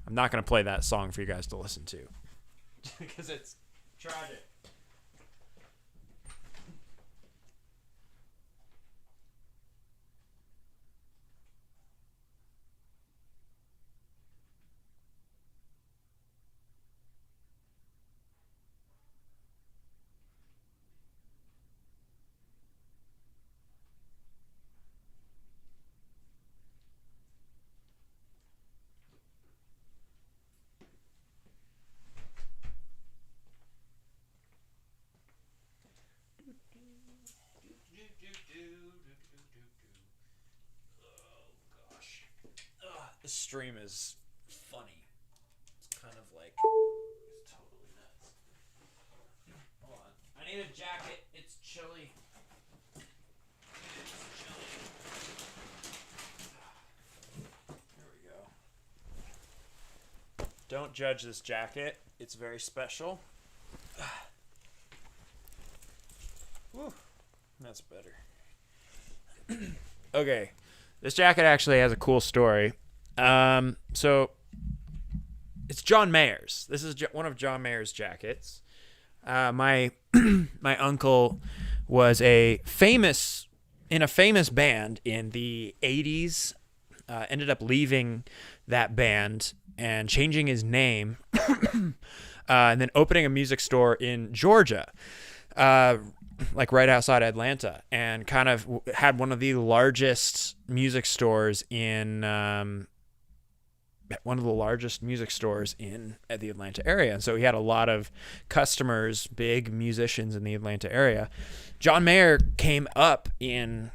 I'm not going to play that song for you guys to listen to because it's tragic. This stream is funny. It's kind of like it's totally nuts. jacket. It's chilly. There we go. Don't judge this jacket. It's very special. Whew. That's better. Okay. This jacket actually has a cool story. So it's John Mayer's. This is one of John Mayer's jackets. My my uncle was in a famous band in the 80s. Ended up leaving that band and changing his name, and then opening a music store in Georgia, like right outside Atlanta, and kind of had one of the largest music stores in at the Atlanta area. And so he had a lot of customers, big musicians in the Atlanta area. John Mayer came up in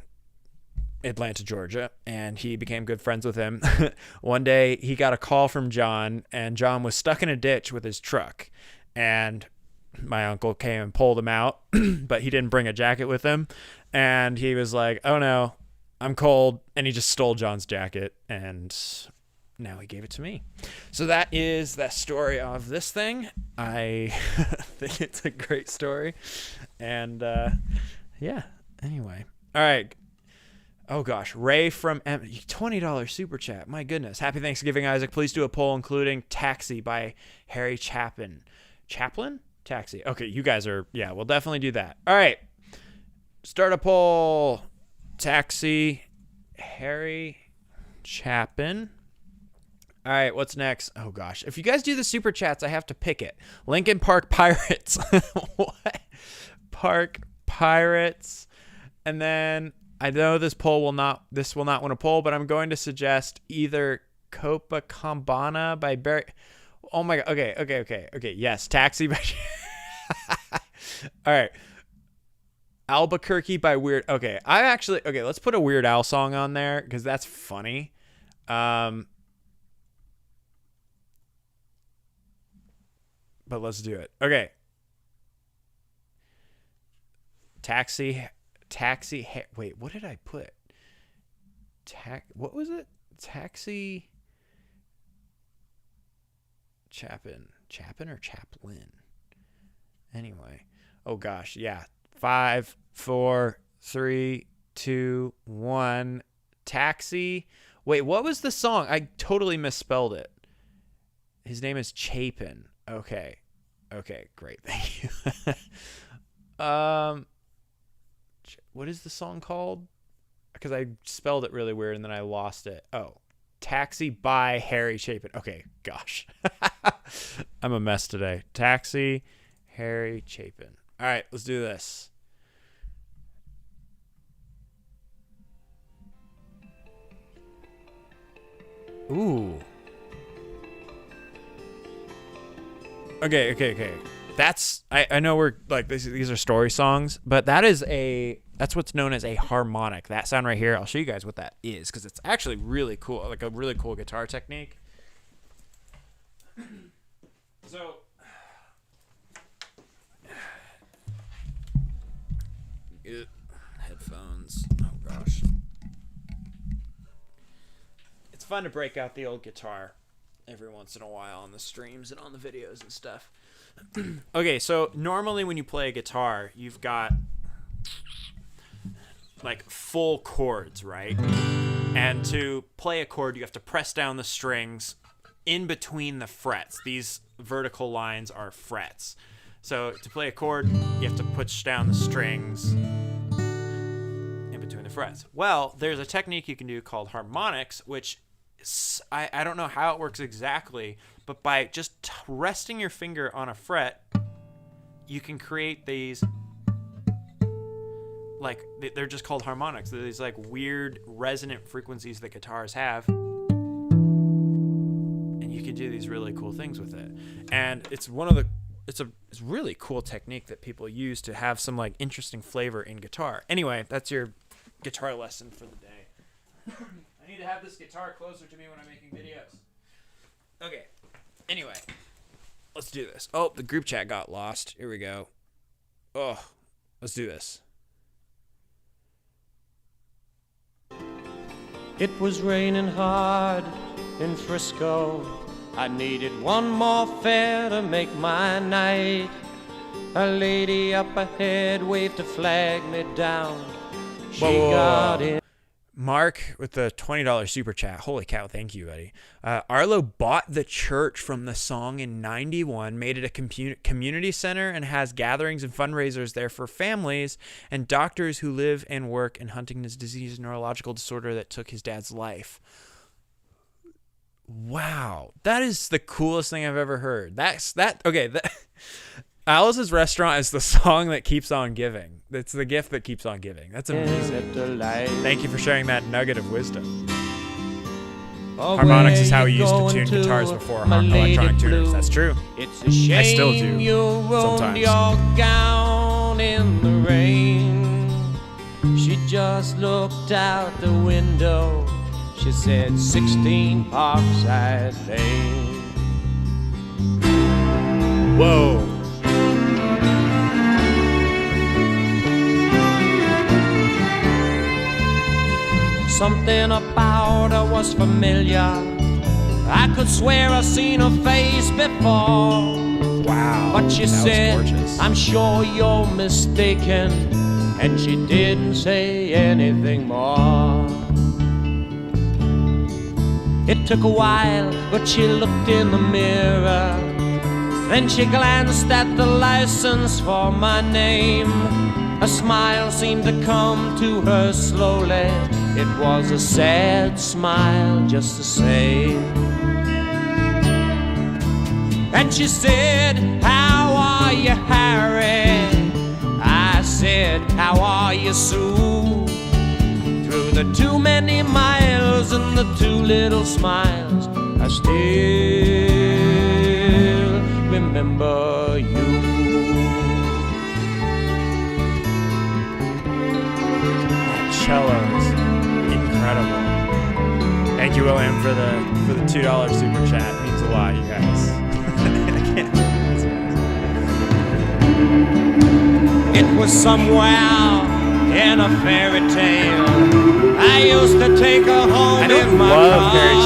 Atlanta, Georgia, and he became good friends with him. One day he got a call from John, and John was stuck in a ditch with his truck, and my uncle came and pulled him out, but he didn't bring a jacket with him. And he was like, "Oh no, I'm cold." And he just stole John's jacket, and now he gave it to me. So that is the story of this thing. I think it's a great story. And yeah, anyway. All right. Oh gosh, Ray from $20 super chat. My goodness. Happy Thanksgiving, Isaac. Please do a poll including Taxi by Harry Chapin. Chaplin? Taxi. Okay, you guys are, yeah, we'll definitely do that. All right. Start a poll. Taxi, Harry Chapin. All right, what's next? Oh gosh. If you guys do the super chats, I have to pick it. Lincoln Park Pirates. What? Park Pirates. And then I know this will not win a poll, but I'm going to suggest either Copacabana by Barry. Oh my god. Okay. Yes, Taxi by All right. Albuquerque by Weird. Okay, let's put a Weird Al song on there because that's funny. But let's do it. Okay. Taxi. Wait, what did I put? What was it? Taxi. Chapin or Chaplin? Anyway. Oh gosh, yeah. 5, 4, 3, 2, 1. Taxi. Wait, what was the song? I totally misspelled it. His name is Chapin. Okay, great. Thank you. What is the song called? Because I spelled it really weird and then I lost it. Oh, Taxi by Harry Chapin. Okay, gosh. I'm a mess today. Taxi, Harry Chapin. All right, let's do this. Ooh. Okay. That's I know we're like these are story songs, but that's what's known as a harmonic. That sound right here, I'll show you guys what that is because it's actually really cool, like a really cool guitar technique. So headphones. Oh gosh. It's fun to break out the old guitar every once in a while on the streams and on the videos and stuff. Okay, so normally when you play a guitar, you've got like full chords, right? And to play a chord, you have to press down the strings in between the frets. These vertical lines are frets. So to play a chord, you have to push down the strings in between the frets. Well, there's a technique you can do called harmonics, which I don't know how it works exactly, but by just resting your finger on a fret, you can create these, like, they're just called harmonics. They're these like weird resonant frequencies that guitars have, and you can do these really cool things with it. And it's it's a really cool technique that people use to have some like interesting flavor in guitar. Anyway, that's your guitar lesson for the day. I need to have this guitar closer to me when I'm making videos. Okay. Anyway, let's do this. Oh, the group chat got lost. Here we go. Oh, Let's do this. It was raining hard in Frisco. I needed one more fare to make my night. A lady up ahead waved to flag me down. She got in. Mark with the $20 super chat. Holy cow, thank you, buddy. Arlo bought the church from the song in 91, made it a community center, and has gatherings and fundraisers there for families and doctors who live and work in Huntington's disease, neurological disorder that took his dad's life. Wow, that is the coolest thing I've ever heard. Okay. Alice's Restaurant is the song that keeps on giving. It's the gift that keeps on giving. That's amazing. Thank you for sharing that nugget of wisdom. Harmonics is how we used to tune guitars before electronic tuners. That's true. It's a shame I still do you ruined sometimes. your gown in the rain. She just looked out the window. She said 16 Parkside Lane. Whoa. Something about her was familiar. I could swear I've seen her face before. Wow. But she said, gorgeous. I'm sure you're mistaken. And she didn't say anything more. It took a while, but she looked in the mirror. Then she glanced at the license for my name. A smile seemed to come to her slowly. It was a sad smile just the same. And she said, how are you, Harry? I said, how are you, Sue? Through the too many miles and the too little smiles, I still remember you. Cellos. Incredible. Thank you, William, for the $2 super chat. It means a lot, you guys. It was somewhere in a fairy tale. I used to take her home I don't in my love car. Barry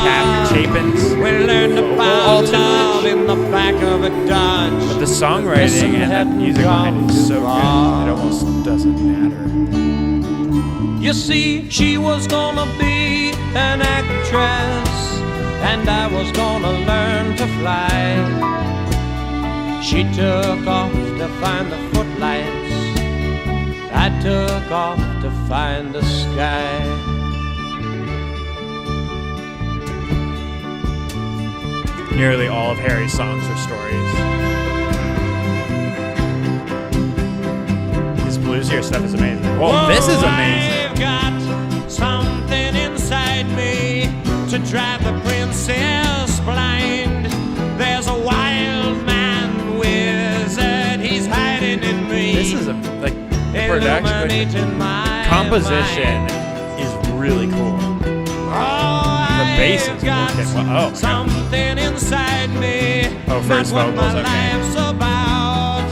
Chapin's We learned about love in the back of a Dodge. but the songwriting and the music behind it is so good. It almost doesn't matter. You see, she was gonna be an actress, and I was gonna learn to fly. She took off to find the footlights. I took off to find the sky. Nearly all of Harry's songs are stories. His bluesier stuff is amazing. Whoa, this is amazing. I've got something inside me to drive the princess blind. There's a wild man wizard, he's hiding in me. This is the production, composition is really cool. The bass is working well. Oh, something inside me. Oh, first Not what vocals, my okay. life's about.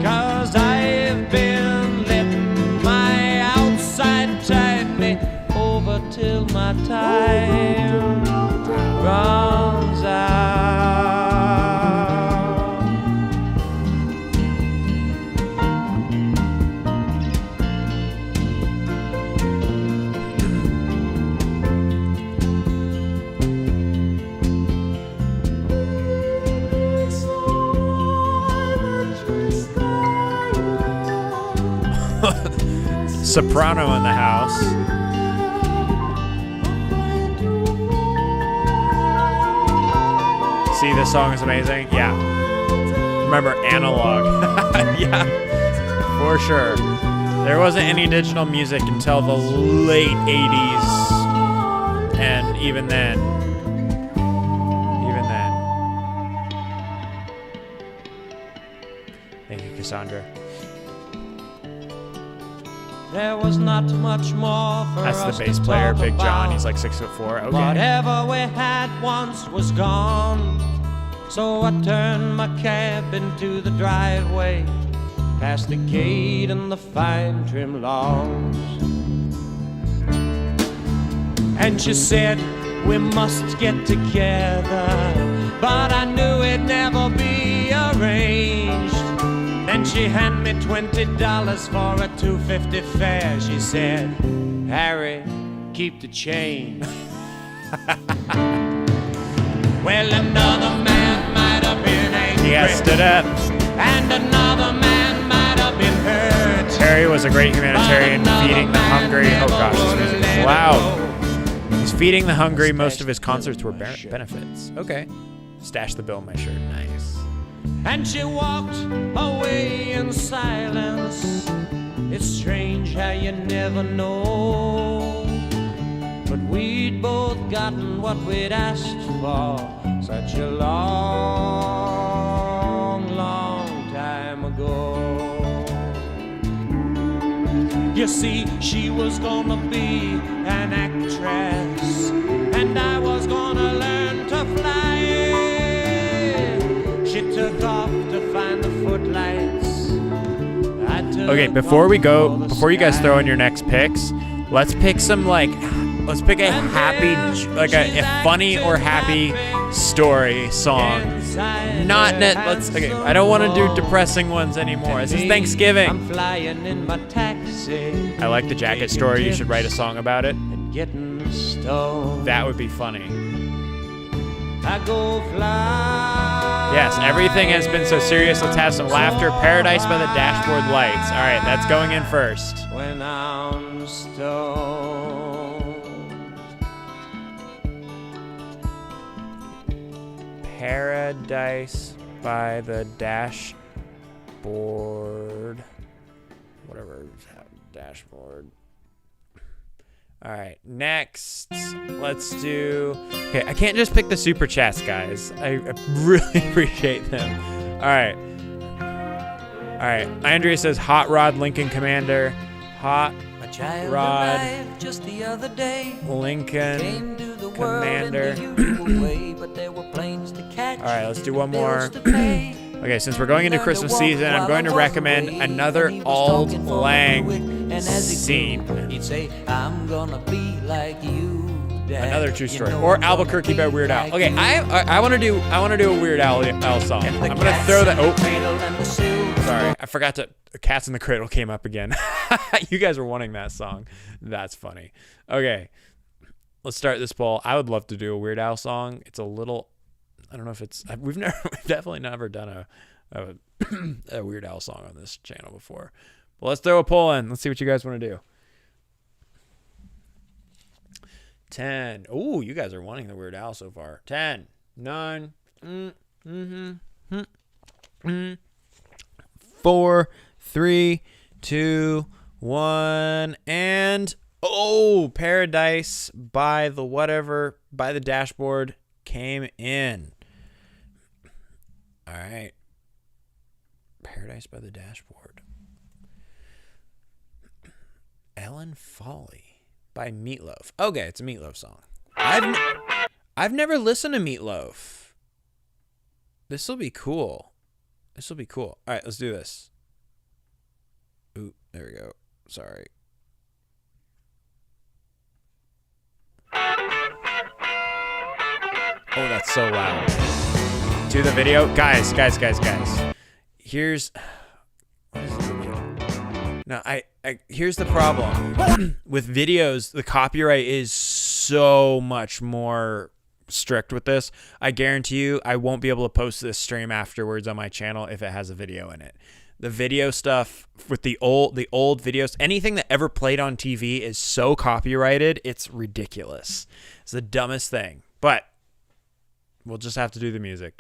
'Cause I've been letting my outside tide me over till my time runs out. soprano in the house. See, this song is amazing. Yeah. Remember analog. Yeah, for sure. There wasn't any digital music until the late 80s. And even then. Thank you, Cassandra. There was not much more for That's us the bass to player, talk Big John. about. He's like 6'4". Okay. Whatever we had once was gone. So I turned my cab into the driveway past the gate and the fine trim lawns. And she said, we must get together, but I knew it'd never be arranged. Then she handed me $20 for a $2.50 fare. She said, Harry, keep the change. Well, another man might have been angry. He stood up. And another man might have been hurt. Harry was a great humanitarian feeding the hungry. Oh gosh, this music is loud. He's feeding the hungry. Most of his concerts were benefits. Okay. Stash the bill in my shirt. Nice. And she walked away in silence. It's strange how you never know. But we'd both gotten what we'd asked for such a long, long time ago. You see, she was gonna be an actress, and I was gonna learn to fly. She took off to find the footlights. Okay, before we go, before you guys throw in your next picks, let's pick some let's pick a happy, like a funny or happy story song. Okay, I don't want to do depressing ones anymore. This is Thanksgiving. I'm flying in my taxi. I like the jacket story. You should write a song about it. And getting stoned. That would be funny. I go fly. Yes, everything has been so serious. Let's have some laughter. Paradise by the Dashboard Lights. All right, that's going in first. When I'm stoned. Paradise by the Dashboard. Whatever. Dashboard. All right, next, let's do... Okay, I can't just pick the super chats, guys. I really appreciate them. All right. Andrea says, Hot Rod Lincoln Commander. Hot Rod just the other day. Lincoln Commander. All right, let's do one more. Okay, since we're going into Christmas season, I'm going to recommend another Auld Lang scene. He'd say, I'm gonna be like you. Another true story. Or Albuquerque by Weird Al. Okay, I want to do a Weird Al song. I'm gonna throw that. Oh, sorry, I forgot to. Cats in the Cradle came up again. You guys were wanting that song. That's funny. Okay, let's start this poll. I would love to do a Weird Al song. It's a little. I don't know if it's. We've definitely never done a Weird Al song on this channel before. But let's throw a poll in. Let's see what you guys want to do. 10. Oh, you guys are wanting the Weird Al so far. 10, 9, 4, 3, 2, 1, and Paradise by the Dashboard came in. All right. Paradise by the Dashboard. Ellen Folly by Meatloaf. Okay, it's a Meatloaf song. I've never listened to Meatloaf. This will be cool. All right, let's do this. Ooh, there we go. Sorry. Oh, that's so loud. To the video. Guys. Here's... What is the video? No, here's the problem. With videos, the copyright is so much more strict with this. I guarantee you I won't be able to post this stream afterwards on my channel if it has a video in it. The video stuff with the old videos, anything that ever played on TV is so copyrighted, it's ridiculous. It's the dumbest thing. But we'll just have to do the music.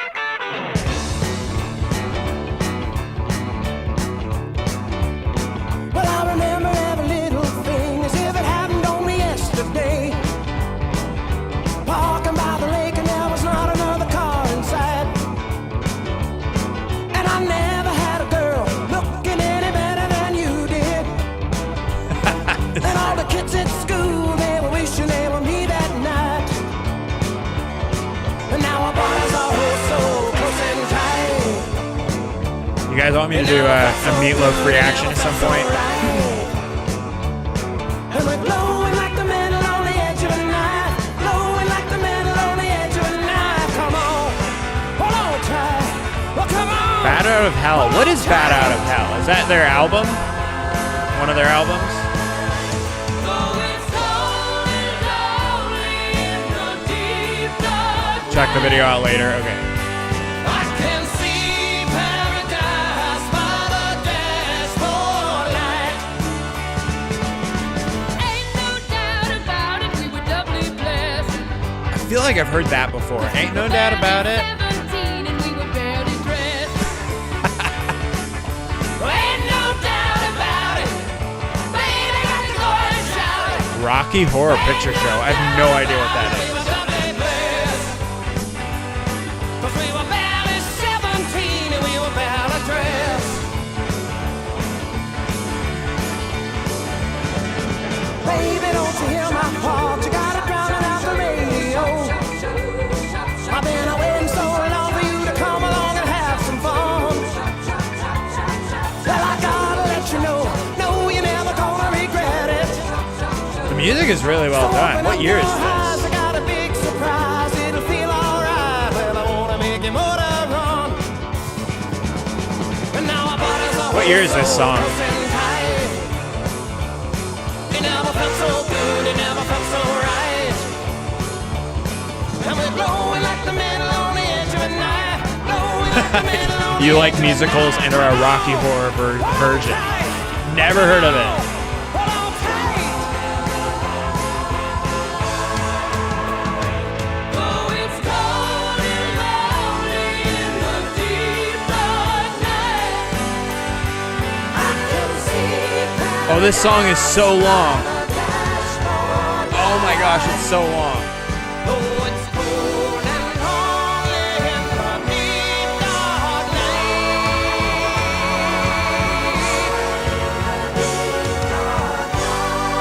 Well, I remember every little thing as if it happened only yesterday. Walking by the lake and there was not another car inside. And I never had a girl looking any better than you did. And all the kids at school, they were wishing they were me that night. And now our bodies are so close and tight. want me to do a Meatloaf reaction at some point? And we're glowing like the metal on the edge of a knife. Glowing like the metal on the edge of a knife. Come on, hold on tight. Well, come on. Bad Out of Hell. What is Bad Out of Hell? Is that their album? One of their albums? Check the video out later. Okay. I can see paradise by the dashboard light. Ain't no doubt about it, we were doubly blessed. I feel like I've heard that before. Ain't no doubt about it. 17 and we were barely dressed. Ain't no doubt about it. Baby, got to go and shout it. Rocky Horror Picture Show. I have no idea what that is. We were doubly blessed. 'Cause we were barely 17 and we were barely dressed. Baby, don't you hear my heart? You gotta drown it out the radio. I've been waiting so long for you to come along and have some fun. Well, I gotta let you know, no, you're never gonna regret it. The music is really well done. What year is this? I got a big surprise, it'll feel alright. Well, I wanna make you motor run. And now our bodies are What year is this song? close and tight. It never felt so good, it never felt so right. And we're glowing like the metal on the edge of a knife. Glowing like the metal on You the like musicals and are a Rocky Horror version. Never heard of it. Hold on tight. Oh, it's cold and lonely in the deep dark night. I can see Oh, this song is so long. the dashboard. Oh my gosh, it's so long. Oh, it's cold and lonely in the deep dark night.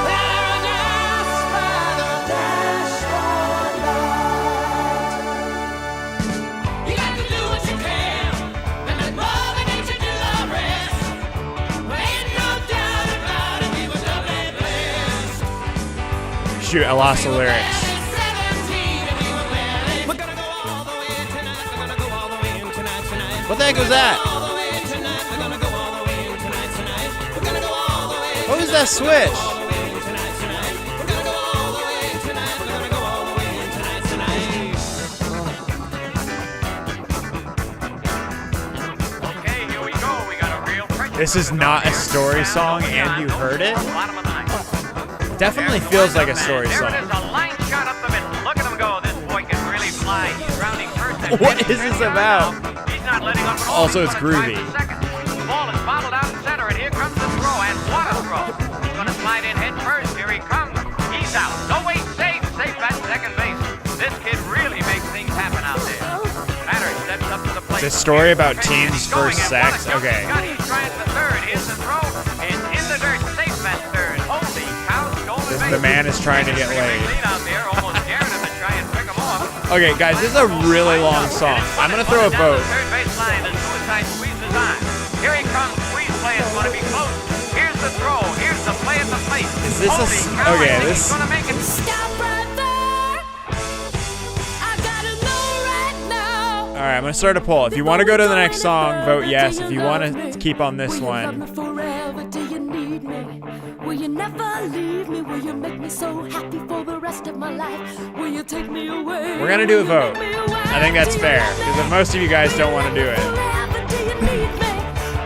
Paradise by the dashboard light. You got to do what you can, and let Mother Nature do the rest. Ain't no doubt about it, we were doubly blessed. Shoot, I lost the lyrics. What the heck was that? What was that switch? Okay, here we go. We got a real pressure. This is not a story song, and you heard it? Bottom of the ninth. Definitely feels like a story There it song. is, a line shot up the middle. Look at him go. This boy can really fly. He's rounding first. and What heading is this steady on about? now. He's not letting up at all. Also, He's it's gonna drive groovy. to second. The ball is bottled out in center, and here comes the throw. And what a throw! He's going to slide in head first. Here he comes. He's out. No, wait, safe at second base. This kid really makes things happen out there. Batter steps up to the plate. It's a story about Okay, teens' he's going, first and what a sex. jump Okay. he's got. He's trying to third. Here's the throw. It's in the dirt. Safe at third. Holy cow! Stolen The base. man is trying to get Pretty big laid. lead out there, almost daring him to try and pick him off. Okay, guys, this is a really long song. I'm gonna throw a vote. Third base line, the suicide squeeze is on. Here he comes. Squeeze play is going to be close. Here's the throw. Here's the play at the plate. Is this a Holy s- cow, I okay, think this- he's going to make it. Stop right there. I gotta know right now. All right, I'm gonna start a poll. If you want to go to the next song, vote yes. If you want to keep on this one, Forever, do you need me? Will you never leave me? Will you make me so happy for the rest of my life? Will you take me away? we're gonna do a vote. I think that's fair because if most of you guys don't want to do it. Forever, do you need me?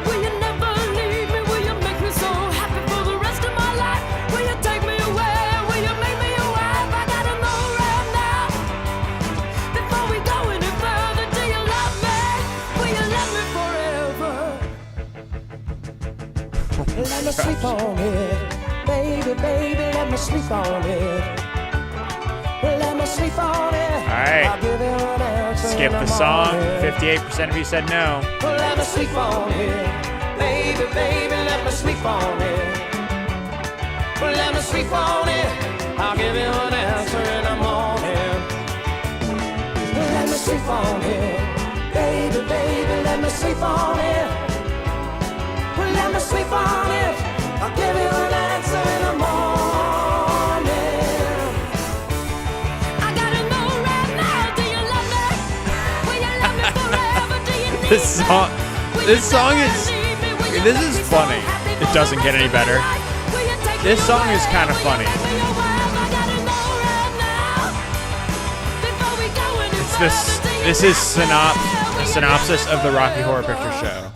Will you never leave me? Will you make me so happy for the rest of my life? Will you take me away? Will you make me your wife? I gotta know right now. Before we go any further, do you love me? Will you love me forever? Let me sleep on it. Baby, baby, let me sleep on it. Let me sleep on it. All right. I'll give you an answer Skip in the song. morning. 58% of you said no. Let me sleep on it. Baby, baby, let me sleep on it. Let me sleep on it. I'll give you an answer in the morning. Let me sleep on it. Baby, baby, let me sleep on it. This song is funny. It doesn't get any better. This song is kind of funny. This is a synopsis of the Rocky Horror Picture Show.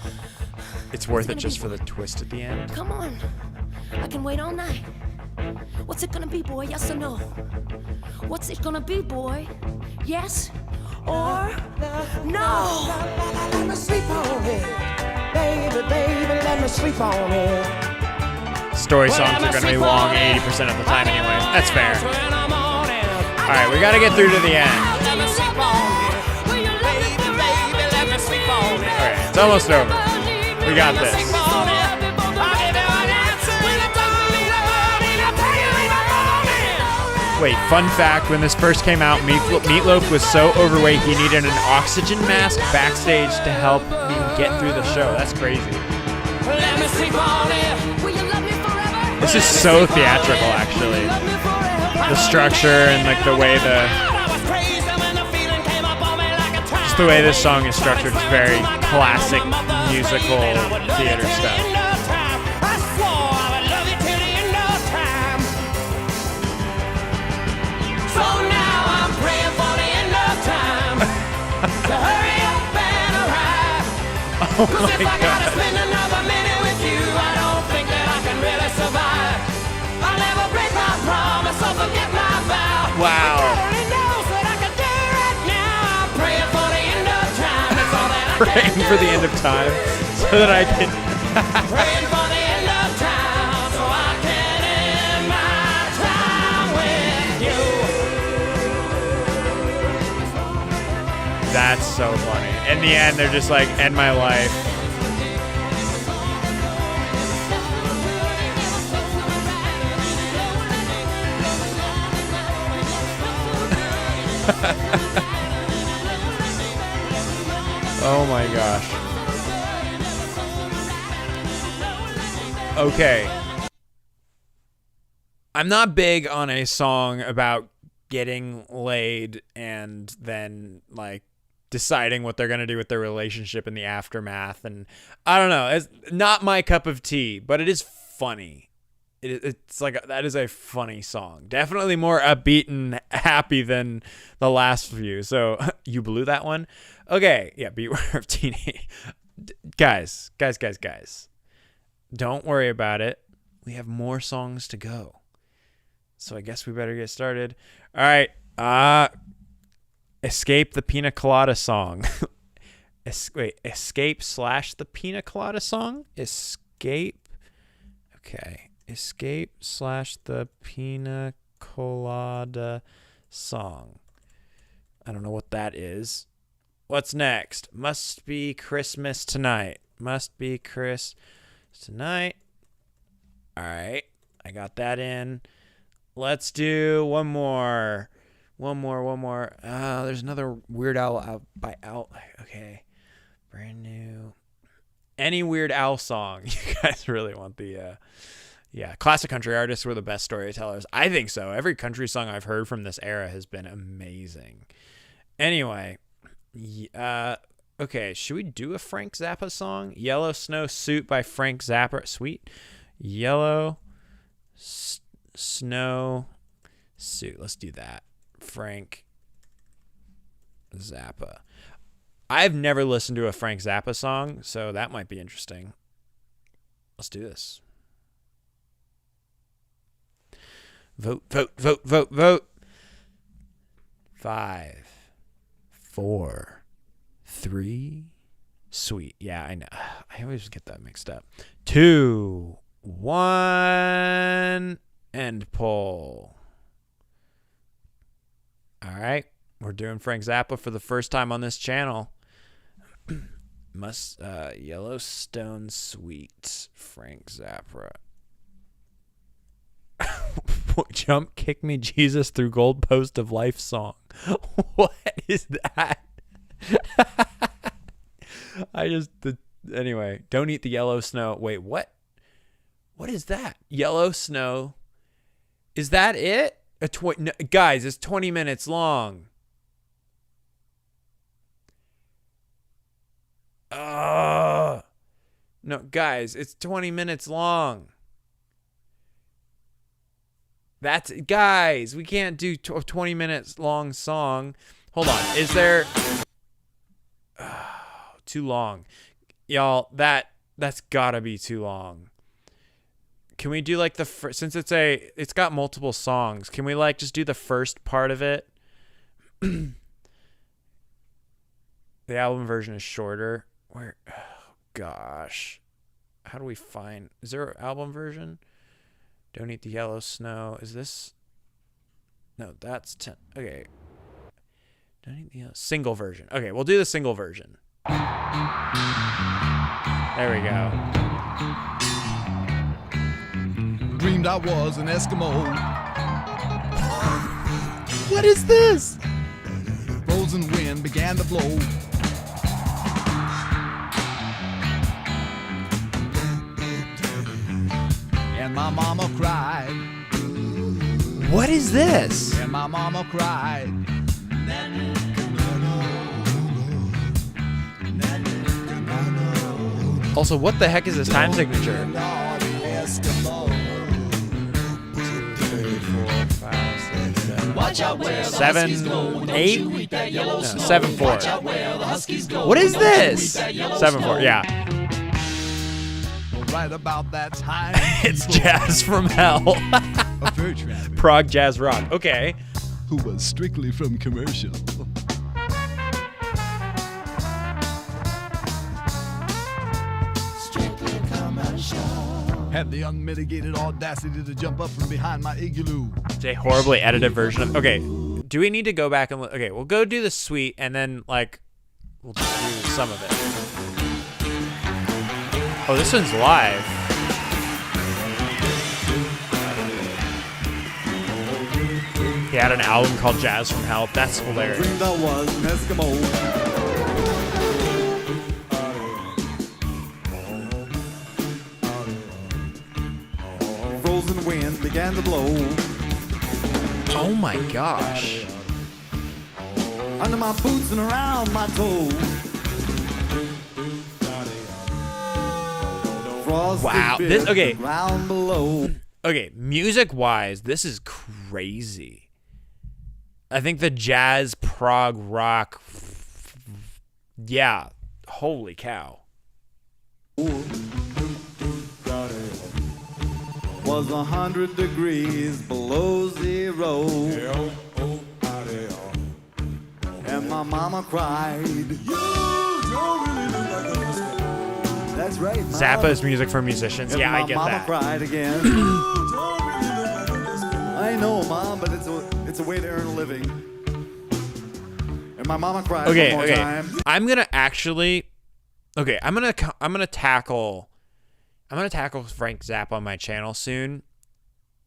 It's worth it just for the twist at the end. Come on. I can wait all night. What's it gonna be, boy? Yes or no? What's it gonna be, boy? Yes or no? Let me sleep on it. Baby, let me sleep on it. Story songs are going to be long 80% of the time anyway. That's fair. All right, we got to get through to the end. All right, it's almost over. We got this. Wait, fun fact, when this first came out, Meatloaf was so overweight he needed an oxygen mask backstage to help him get through the show. That's crazy. This is so theatrical, actually. The structure and like the way just the way this song is structured is very classic musical theater stuff. Oh my God. Wow. Praying for the end of time so that I can. Praying for the end of time so I can end my time with you. That's so funny. In the end, they're just like, end my life. Oh my gosh. Okay. I'm not big on a song about getting laid and then like deciding what they're going to do with their relationship in the aftermath. And I don't know. It's not my cup of tea, but it is funny. It's like, that is a funny song. Definitely more upbeat and happy than the last few. So you blew that one. Okay. Yeah. Beware of teenage guys. Don't worry about it. We have more songs to go. So I guess we better get started. All right. Escape the Pina Colada song. Escape / the Pina Colada song? Escape. Okay. Escape / the Pina Colada song. I don't know what that is. What's next? Must be Christmas tonight. Must be Chris tonight. All right. I got that in. Let's do one more. There's another Weird Al out by Al. Okay. Brand new. Any Weird Al song. You guys really want the... Yeah, classic country artists were the best storytellers. I think so. Every country song I've heard from this era has been amazing. Anyway, okay, should we do a Frank Zappa song? Yellow Snow Suit by Frank Zappa. Sweet. Yellow Snow Suit. Let's do that. Frank Zappa. I've never listened to a Frank Zappa song, so that might be interesting. Let's do this. Vote. 5, 4, 3. Sweet. Yeah, I know. I always get that mixed up. 2, 1, and pull. All right. We're doing Frank Zappa for the first time on this channel. Yellowstone Sweet. Frank Zappa. Jump Kick Me Jesus Through Gold Post of Life song. What is that? Anyway, Don't Eat the Yellow Snow. Wait, what? What is that? Yellow Snow. Is that it? No, guys, it's 20 minutes long. No, guys, it's 20 minutes long. Guys, we can't do 20 minutes long song. Hold on. Is there too long? Y'all, that's gotta be too long. Can we do like since it's got multiple songs, can we like just do the first part of it? The album version is shorter. Where, oh gosh. How do we find, is there an album version? Don't Eat the Yellow Snow. Is this? No, that's 10. Okay. Don't Eat the Yellow, single version. Okay, we'll do the single version. There we go. Dreamed I was an Eskimo. What is this? Frozen wind began to blow. And my mama cried. What is this? And my mama cried. Also, what the heck is this time signature? 2, 3, 4, 5, 6, 7, 8? No, 7, 4. What is this? 7, 4, yeah. Right about that time. It's Jazz from Hell. A fur trapper Prog jazz rock. Okay. who was strictly from commercial. Had the unmitigated audacity to jump up from behind my igloo. It's a horribly edited version of. Okay, do we need to go back and look? Okay, we'll go do the suite and then like we'll just do some of it. Oh, this one's live. He had an album called Jazz from Hell. That's hilarious. Dreamed I was an Eskimo. Frozen wind began to blow. Oh my gosh. Under my boots and around my toes. Frosty Wow, bit this- okay. the ground below. Okay, music-wise, this is crazy. I think the jazz prog rock. Yeah, holy cow. Was 100 degrees below zero. And my mama cried. That's right. Mom. Zappa's music for musicians. And Yeah, I my get mama that. cried again. I know, Mom, but it's a way to earn a living. And my mama cried one more time. I'm gonna actually. Okay, I'm gonna tackle Frank Zappa on my channel soon.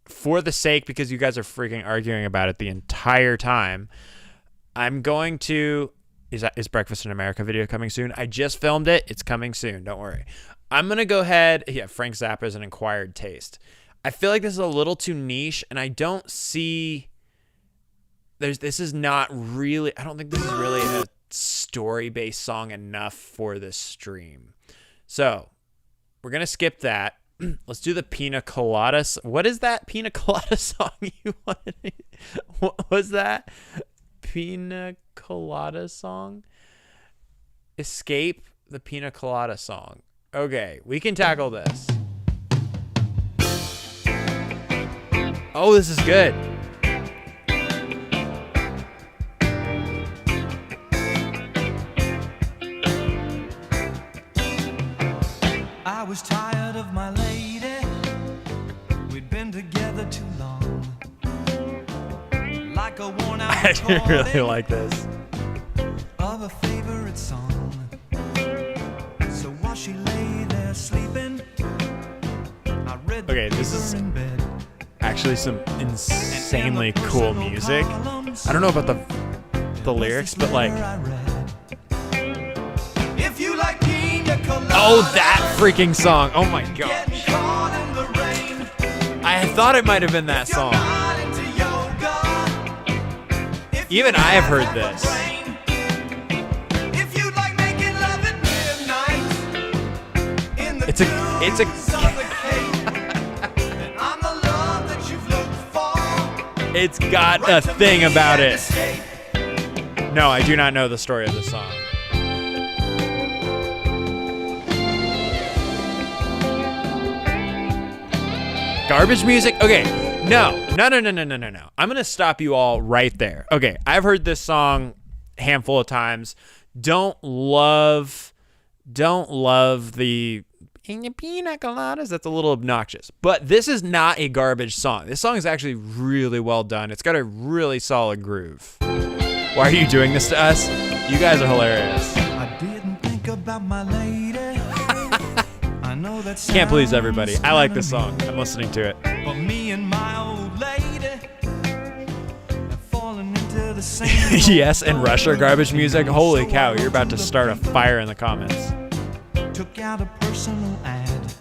For the sake, because you guys are freaking arguing about it the entire time, I'm going to. Is Breakfast in America video coming soon? I just filmed it. It's coming soon. Don't worry. I'm going to go ahead. Yeah, Frank Zappa is an acquired taste. I feel like this is a little too niche, and I don't see... This is not really... I don't think this is really a story-based song enough for this stream. So, we're going to skip that. Let's do the Pina Colada... What is that Pina Colada song you wanted? What was that? Pina Colada song? Escape the Pina Colada song. Okay, we can tackle this. Oh, this is good. I was tired of my lady. We'd been together too long. Like a worn out I actually really like this. of a favorite song. So while she lay there sleeping, I read the Okay, this paper is in bed. actually some insanely cool music. I don't know about the lyrics, but like, If you like pina colada, oh, that freaking song. Oh my getting gosh. caught in the rain. I thought it might have been that You're song. not into yoga. If Even you I have like heard Purple this. Rain. If you like making love at midnight. It's a. It's got a thing about it. No, I do not know the story of the song. Garbage music? Okay. No. I'm going to stop you all right there. Okay. I've heard this song a handful of times. Don't love the pina coladas. That's a little obnoxious. But this is not a garbage song. This song is actually really well done. It's got a really solid groove. Why are you doing this to us? You guys are hilarious. I didn't think about my lady. I know that Can't please everybody. I like this song. I'm listening to it. But me and my old lady have fallen into the same. Yes, and Russia garbage music. Holy cow, you're about to start a fire in the comments. Took out a personal ad.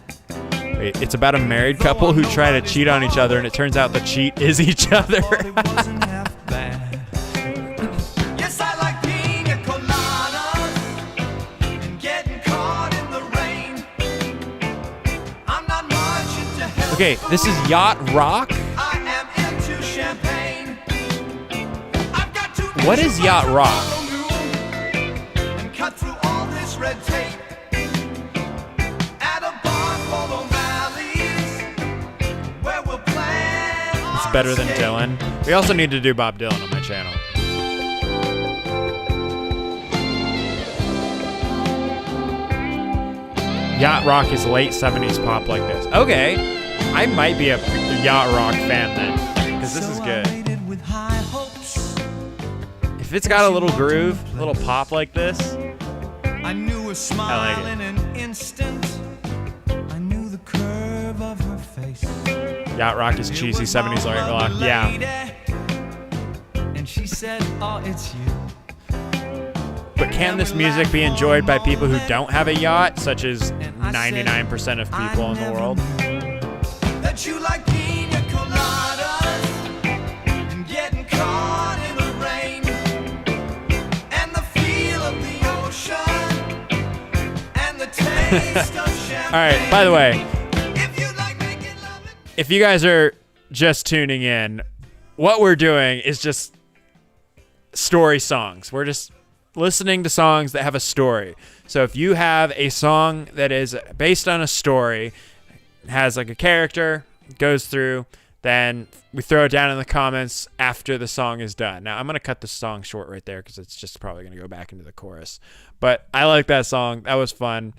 Wait, it's about a married couple who try to cheat on each other, and it turns out the cheat is each other. It wasn't half bad. Yes, I like pina coladas and getting caught in the rain. I'm not much into health. Okay, this is Yacht Rock. I am into champagne. I've got to What is Yacht Rock? and cut through all this red tape. At a bar called O'Malley's, where we'll plan It's better than Dylan. We also need to do Bob Dylan on my channel. Yacht Rock is late 70s pop like this. Okay, I might be a Yacht Rock fan then, because this is good. with high hopes. If it's got a little groove, a little pop like this, I knew a smile like it. in an instant. I knew the curve of her face. Yacht Rock is cheesy 70s rock. Yeah. And she said, "Oh, it's you." But can this music be enjoyed by people who don't have a yacht, such as 99% of people in the world? That you like pina coladas and getting caught in the rain and the feel of the ocean and the taste of champagne. All right, by the way, If you like making love, if you guys are just tuning in, what we're doing is just story songs. We're just listening to songs that have a story. So if you have a song that is based on a story, has like a character, goes through, then we throw it down in the comments after the song is done. Now, I'm going to cut the song short right there because it's just probably going to go back into the chorus. But I like that song. That was fun.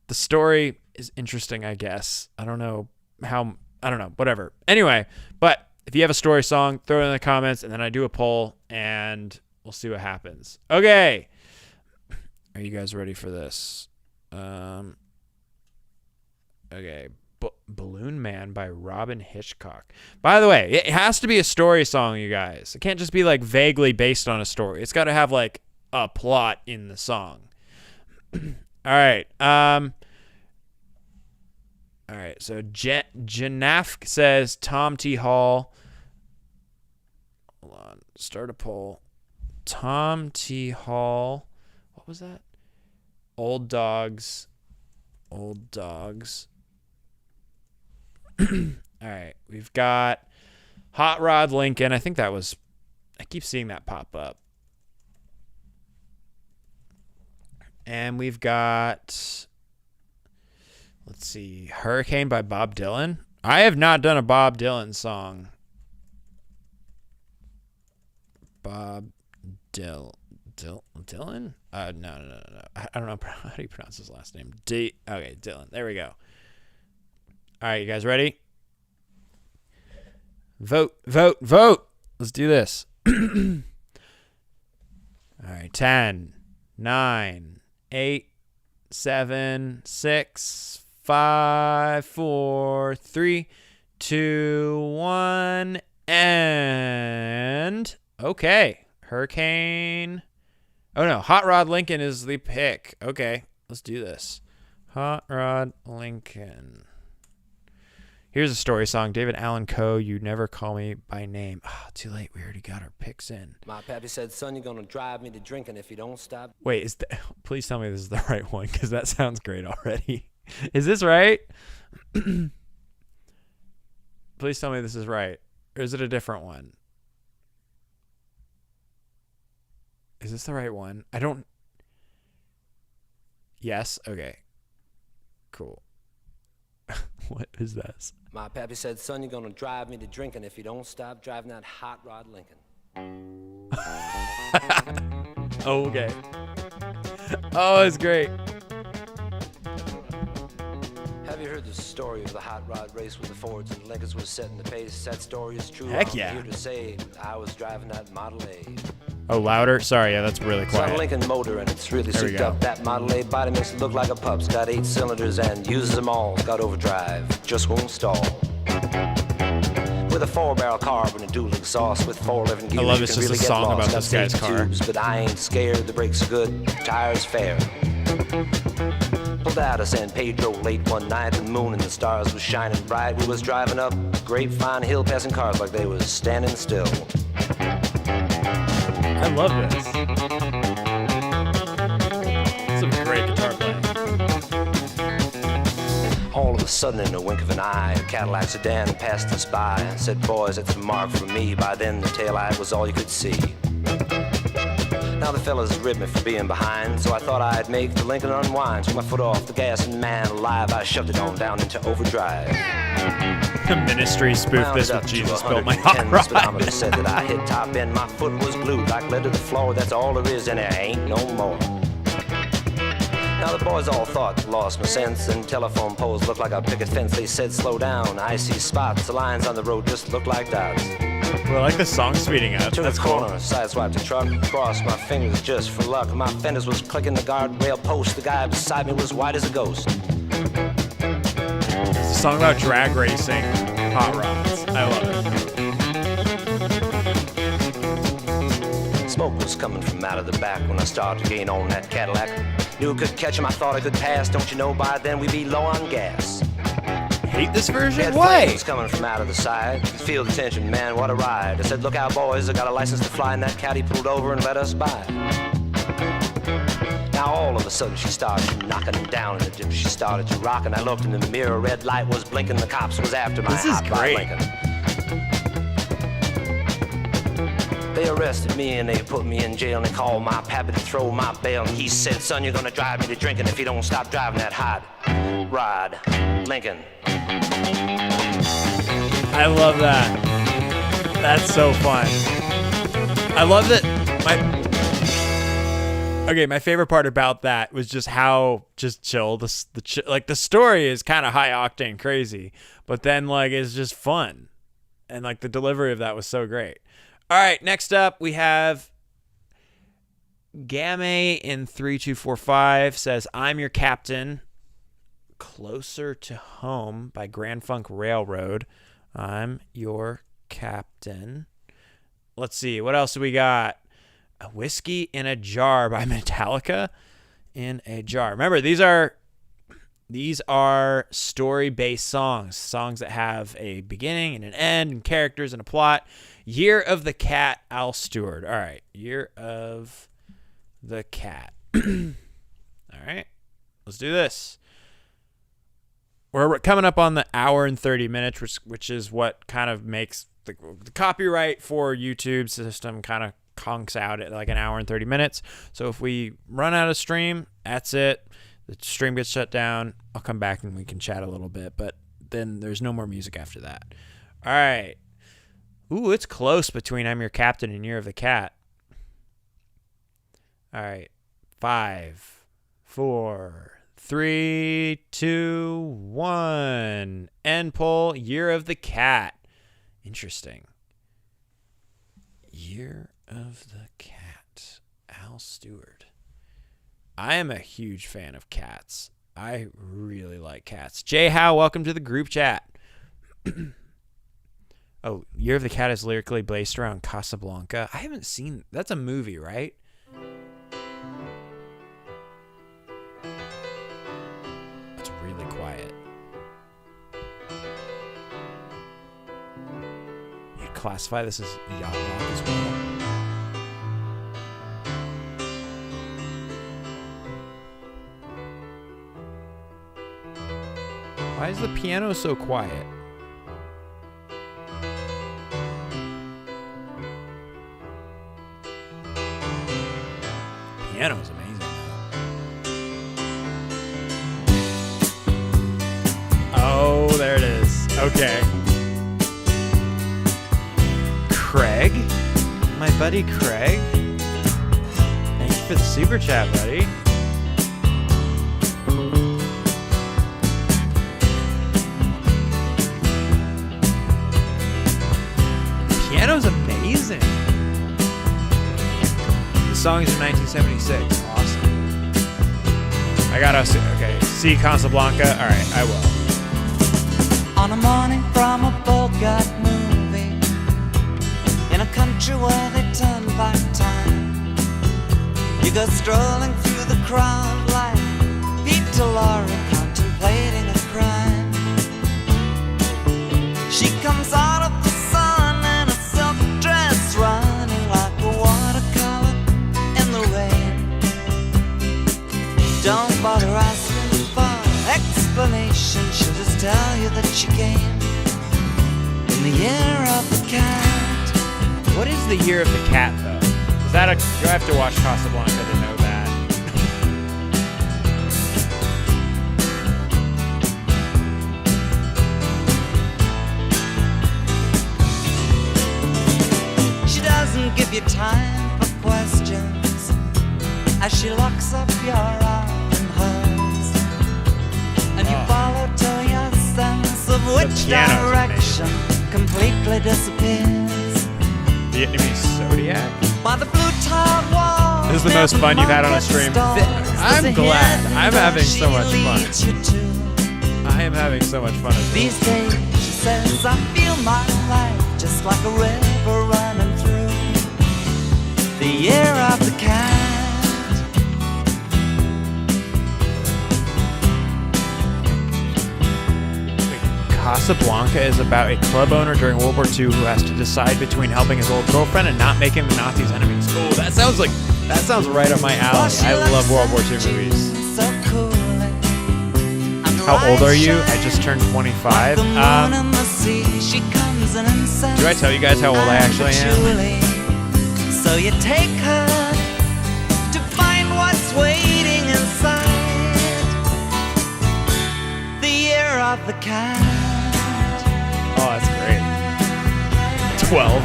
The story is interesting, I guess. I don't know, whatever. Anyway, but if you have a story song, throw it in the comments, and then I do a poll, and we'll see what happens. Okay. Are you guys ready for this? Okay. Balloon Man by Robin Hitchcock. By the way, it has to be a story song, you guys. It can't just be like vaguely based on a story. It's got to have like a plot in the song. All right. All right. So Janafk says Tom T. Hall. Hold on. Start a poll. Tom T. Hall. What was that? Old dogs. Old dogs. All right. We've got Hot Rod Lincoln. I think that was... I keep seeing that pop up. And we've got... Let's see. Hurricane by Bob Dylan. I have not done a Bob Dylan song. Bob Dylan? No. I don't know how do you pronounce his last name. Okay, Dylan. There we go. All right, you guys ready? Vote. Let's do this. All right, 10, 9, 8, 7, 6, 5, 4, 3, 2, 1, and okay. Hurricane. Oh no, Hot Rod Lincoln is the pick. Okay, let's do this. Hot Rod Lincoln. Here's a story song. David Allan Coe, You Never Call Me by Name. Oh, too late. We already got our picks in. My pappy said, son, you're going to drive me to drinking if you don't stop. Wait, please tell me this is the right one, because that sounds great already. Is this right? Please tell me this is right. Or is it a different one? Is this the right one? I don't... Yes? Okay. Cool. What is this? My pappy said, son, you're gonna drive me to drinking if you don't stop driving that hot rod Lincoln. Oh, okay. Oh, it's great. Have you heard the story of the hot rod race where the Fords and Lincolns were setting the pace? That story is true. Heck I'm yeah. here to say I was driving that Model A. Oh, louder? Sorry, yeah, that's really It's got a quiet. Lincoln motor and it's really There we souped go. up. That Model A body makes it look like a pup's. Got 8 cylinders and uses them all. Got overdrive, just won't stall. With a 4-barrel carb and a dual exhaust with 4 living gears, I love you it's can just really a get song lost. about Got this guy's safety car. tubes, but I ain't scared. The brakes are good, tires fair. Pulled out of San Pedro late one night. The moon and the stars was shining bright. We was driving up Grapevine Hill, passing cars like they was standing still. I love this. Some great guitar playing. All of a sudden, in a wink of an eye, a Cadillac sedan passed us by. Said, boys, that's a mark for me. By then, the taillight was all you could see. Now the fellas ribbed me for being behind, so I thought I'd make the Lincoln unwind. Took my foot off the gas, and man alive, I shoved it on down into overdrive. The Ministry spoofed Wound this it up with to Jesus Built My 110. Hot The speedometer Rod. said that I hit top end. My foot was glued like lead to the floor. That's all there is, and there ain't no more. Now the boys all thought I lost my sense, and telephone poles looked like a picket fence. They said slow down, I see spots. The lines on the road just look like dots. Well, I like the song speeding up. Took That's a cool. corner, sideswiped the truck, crossed my fingers just for luck. My fenders was clicking the guardrail post. The guy beside me was white as a ghost. It's a song about drag racing hot rods. I love it. Smoke was coming from out of the back when I started to gain on that Cadillac. Knew I could catch him, I thought I could pass. Don't you know by then we'd be low on gas. Hate this version? Had Why? flames coming from out of the side. Could feel the tension, man, what a ride. I said, look out, boys, I got a license to fly, and that caddy pulled over and let us by. Now all of a sudden she started knocking down in the dip. She started to rock, and I looked in the mirror. Red light was blinking. The cops was after my This is hot rod great. Lincoln. They arrested me and they put me in jail, and they called my pappy to throw my bail. And he said, son, you're gonna drive me to drinking if you don't stop driving that hot rod Lincoln. I love that. That's so fun. I love that. My favorite part about that was just how just chill the story is kind of high octane crazy, but then like it's just fun, and like the delivery of that was so great. All right, next up we have Game in 3245 says, "I'm Your Captain." Closer to Home by Grand Funk Railroad. I'm Your Captain. Let's see. What else do we got? A Whiskey in a Jar by Metallica. In a Jar. Remember, these are story-based songs that have a beginning and an end and characters and a plot. Year of the Cat, Al Stewart. All right. Year of the Cat. All right. Let's do this. We're coming up on the hour and 30 minutes, which is what kind of makes the copyright for YouTube system kind of conks out at like an hour and 30 minutes. So if we run out of stream, that's it. The stream gets shut down. I'll come back and we can chat a little bit, but then there's no more music after that. All right. Ooh, it's close between I'm Your Captain and Year of the Cat. All right. 5, 4, 3, 2, 1. End poll. Year of the Cat. Interesting. Year of the Cat. Al Stewart. I am a huge fan of cats. I really like cats. Jay Howe, welcome to the group chat. Oh, Year of the Cat is lyrically based around Casablanca. I haven't seen... That's a movie, right? It's really quiet. You'd classify this as yacht rock as well. Why is the piano so quiet? Piano is amazing. Oh, there it is. Okay. Craig? My buddy Craig? Thank you for the super chat, buddy. Piano's amazing. The song is in 1976. Awesome. I gotta see Casablanca. All right, I will. On a morning from a Bogart movie, in a country where they turn back time, you go strolling through the crowd like Peter Lorre contemplating a crime. She comes out of the sun in a silk dress, running like a watercolor in the rain. Don't bother asking for explanation, she'll just tell you that she came in the year of the cat. What is the year of the cat, though? Is that you have to watch Casablanca to know that. She doesn't give you time for questions as she locks up your arm in hers, and you follow to your sense of which direction completely disappears. Vietnamese Zodiac? By the blue tiled wall. This is the most fun you've had on a stream. I'm glad. I'm having so much fun. I am having so much fun. These days, she says, I feel my life just like a river running through the year of the cat. Casablanca is about a club owner during World War II who has to decide between helping his old girlfriend and not making the Nazis enemies. Oh, that sounds right up my alley. I love World War II movies. How old are you? I just turned 25. Do I tell you guys how old I actually am? So you take her to find what's waiting inside the year of the cat. Oh, that's great. 12.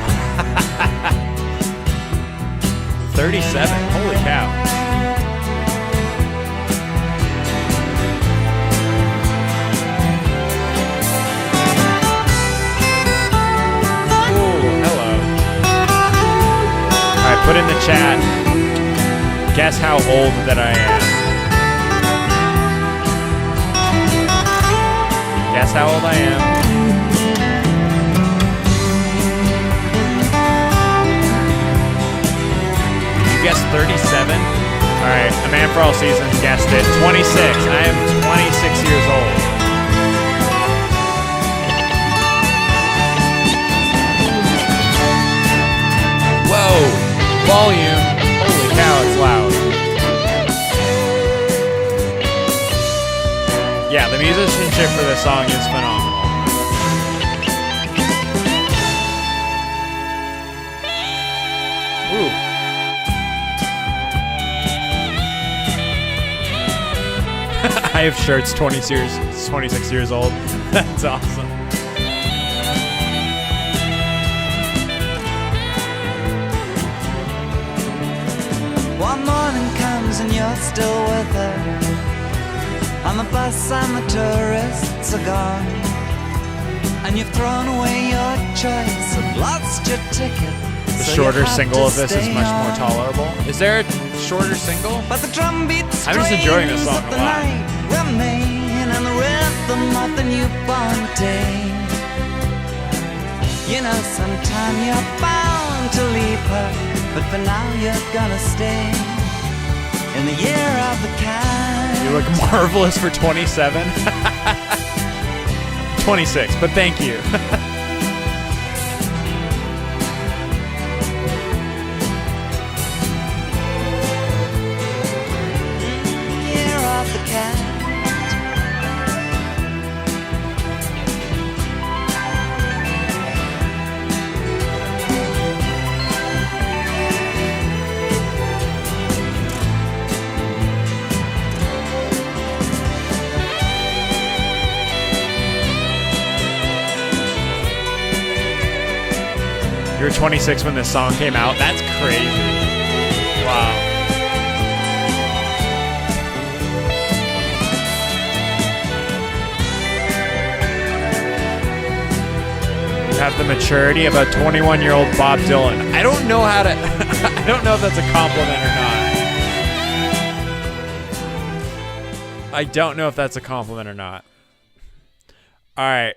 37. Holy cow. Ooh, hello. All right, put in the chat. Guess how old that I am. Guess how old I am. Guess 37. All right, a man for all seasons guessed it. 26. I am 26 years old. Whoa, volume. Holy cow, it's loud. Yeah, the musicianship for this song is phenomenal. Ooh. I have shirts 26 years old. That's awesome. One morning comes and you're still with her. On the bus and the tourists are gone, and you've thrown away your choice and lost your ticket. The shorter single of this is much more tolerable. Is there a shorter single? But the drum beats I'm just enjoying this song a lot. Remain in the rhythm of the newborn day. You know, sometime you're bound to leave her, but for now you're gonna stay in the year of the cat. You look marvelous for 27. 26, but thank you. You were 26 when this song came out. That's crazy. Wow. You have the maturity of a 21-year-old Bob Dylan. I don't know how to... I don't know if that's a compliment or not. I don't know if that's a compliment or not. All right.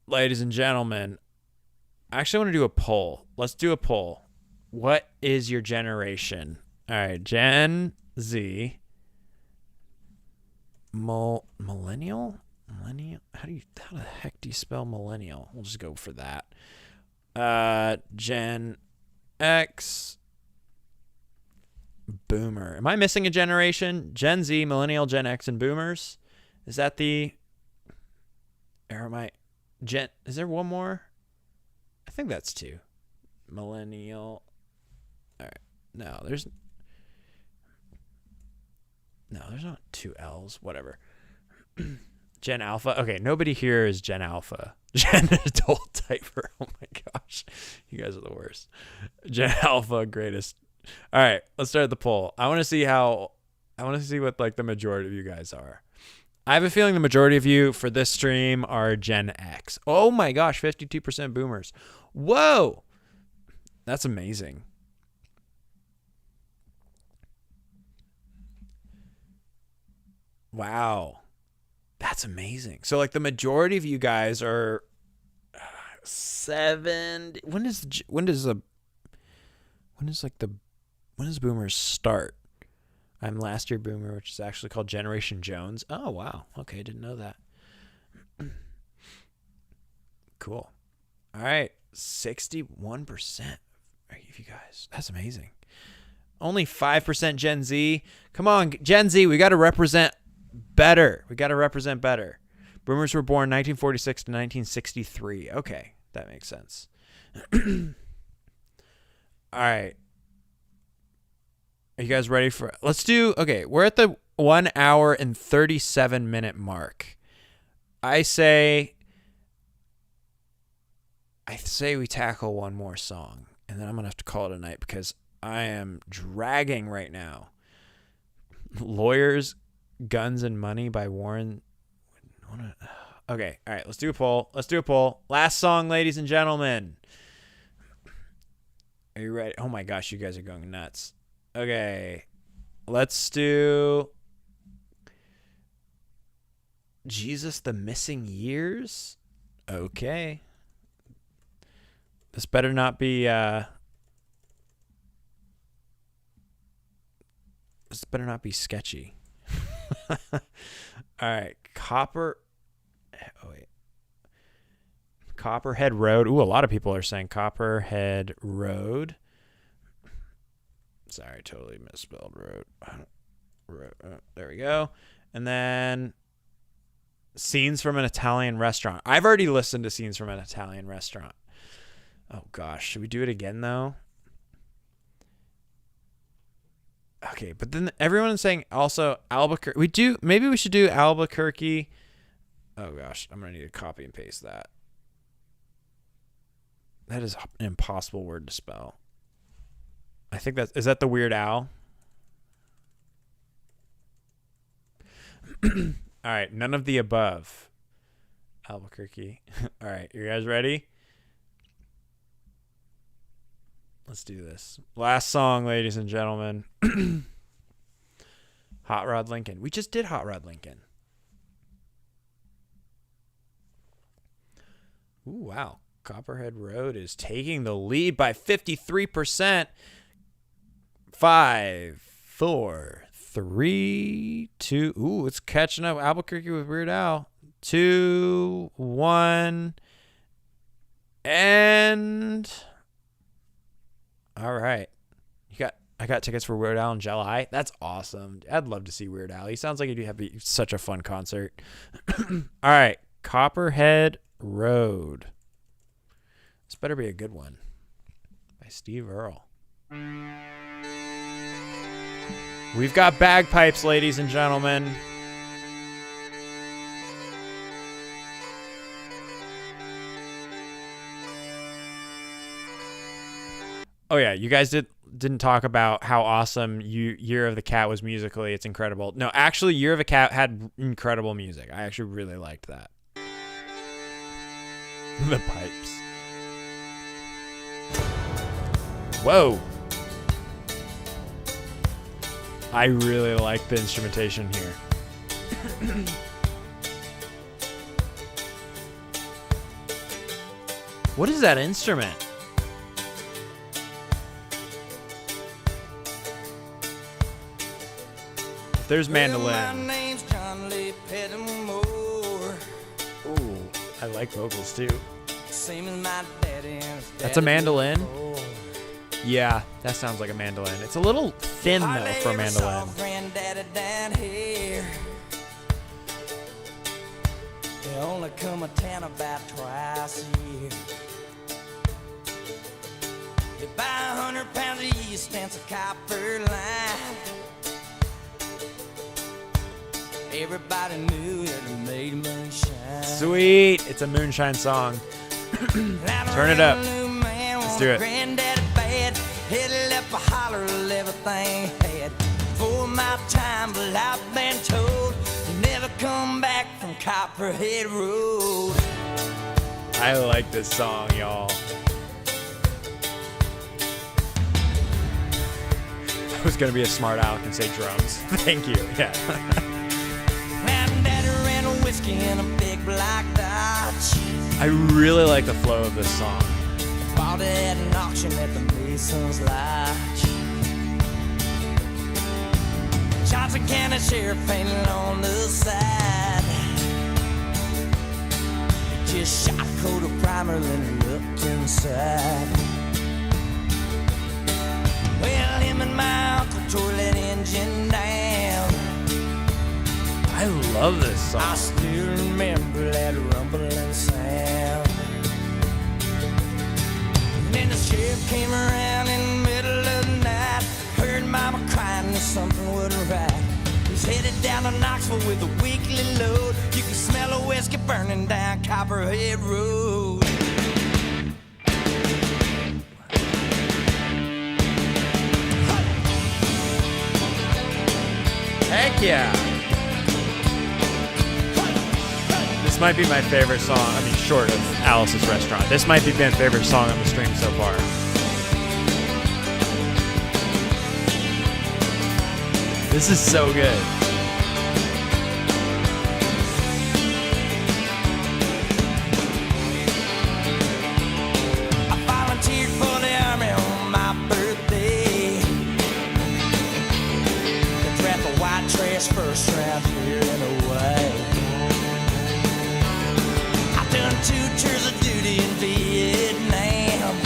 Ladies and gentlemen, I actually want to do a poll. Let's do a poll. What is your generation? All right, Gen Z. Millennial? Millennial? How the heck do you spell millennial? We'll just go for that. Gen X. Boomer. Am I missing a generation? Gen Z, millennial, Gen X, and boomers? Is that the... Or am I... Is there one more? I think that's two. Millennial. All right. No, there's not two L's. Whatever. Gen Alpha. Okay, nobody here is Gen Alpha. Gen Adult Diaper. Oh my gosh. You guys are the worst. Gen Alpha, greatest. All right, let's start the poll. I want to see what like the majority of you guys are. I have a feeling the majority of you for this stream are Gen X. Oh my gosh, 52% boomers. Whoa. That's amazing. Wow. That's amazing. So like the majority of you guys are 7. When does boomers start? I'm last year boomer, which is actually called Generation Jones. Oh, wow. Okay, didn't know that. Cool. All right, 61% of you guys. That's amazing. Only 5% Gen Z. Come on, Gen Z, we got to represent better. Boomers were born 1946 to 1963. Okay, that makes sense. All right. Are you guys ready for... Okay, we're at the 1 hour and 37 minute mark. I say we tackle one more song, and then I'm going to have to call it a night because I am dragging right now. Lawyers, Guns, and Money by Warren... Okay, all right, let's do a poll. Last song, ladies and gentlemen. Are you ready? Oh my gosh, you guys are going nuts. Okay, let's do Jesus the Missing Years. Okay. This better not be sketchy. All right, Copperhead Road. Ooh, a lot of people are saying Copperhead Road. Sorry, totally misspelled road. There we go. And then Scenes from an Italian Restaurant. I've already listened to Scenes from an Italian Restaurant. Oh gosh, should we do it again though? Okay, but then everyone's saying also Albuquerque. Maybe we should do Albuquerque. Oh gosh, I'm gonna need to copy and paste that. That is an impossible word to spell. I think is that the Weird Al? All right, none of the above. Albuquerque. All right, you guys ready? Let's do this. Last song, ladies and gentlemen. Hot Rod Lincoln. We just did Hot Rod Lincoln. Ooh, wow. Copperhead Road is taking the lead by 53%. 5, 4, 3, 2. Ooh, it's catching up. Albuquerque with Weird Al. 2, 1. And all right. I got tickets for Weird Al in July. That's awesome. I'd love to see Weird Al. He sounds like he'd have such a fun concert. All right. Copperhead Road. This better be a good one. By Steve Earle. We've got bagpipes, ladies and gentlemen. Oh yeah, you guys didn't talk about how awesome Year of the Cat was musically. It's incredible. No, actually, Year of a Cat had incredible music. I actually really liked that. The pipes. Whoa. I really like the instrumentation here. What is that instrument? There's mandolin. Ooh, I like vocals too. That's a mandolin? Yeah, that sounds like a mandolin. It's a little thin though for a mandolin. They only come a town about twice a year. They buy 100 pounds of yeast, fence a copper line. Everybody knew that it made moonshine. Sweet, it's a moonshine song. Turn it up. Let's do it. Granddaddy bad, headed up a holler of everything he had. For my time, but I've been told you never come back from Copperhead Road. I like this song, y'all. I was gonna be a smart aleck and say drums. Thank you. Yeah. Granddaddy ran a whiskey in a big black Dodge. I really like the flow of this song. Bought it at an auction at the Mason's Lodge. Johnson County Sheriff painted on the side. Just shot a coat of primer, then looked inside. Well, him and my uncle tore that engine down. I love this song. I still remember that rumbling sound. And then the sheriff came around in the middle of the night. Heard mama crying that something wasn't right. He's headed down to Knoxville with a weekly load. You can smell a whiskey burning down Copperhead Road. Heck yeah. This might be my favorite song. I mean, short of Alice's Restaurant. This might be my favorite song on the stream so far. This is so good. I volunteered for the army on my birthday. The draft of white trash first round here and away. I've done 2 tours of duty in Vietnam.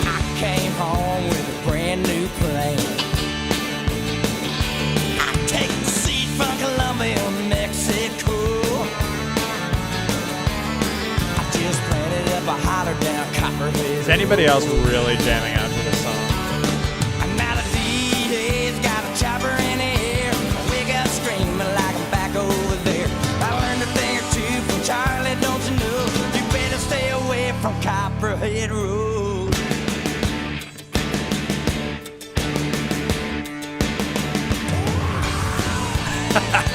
I came home with a brand new plane. I take the seed from Colombia, Mexico. I just planted up a holler down Copperhead. Is anybody else really jamming out to this song? And now the DA's got a chopper in the air. We got screaming like I'm back over there. I learned a thing or two from Charlie, don't you know? You better stay away from Copperhead Road.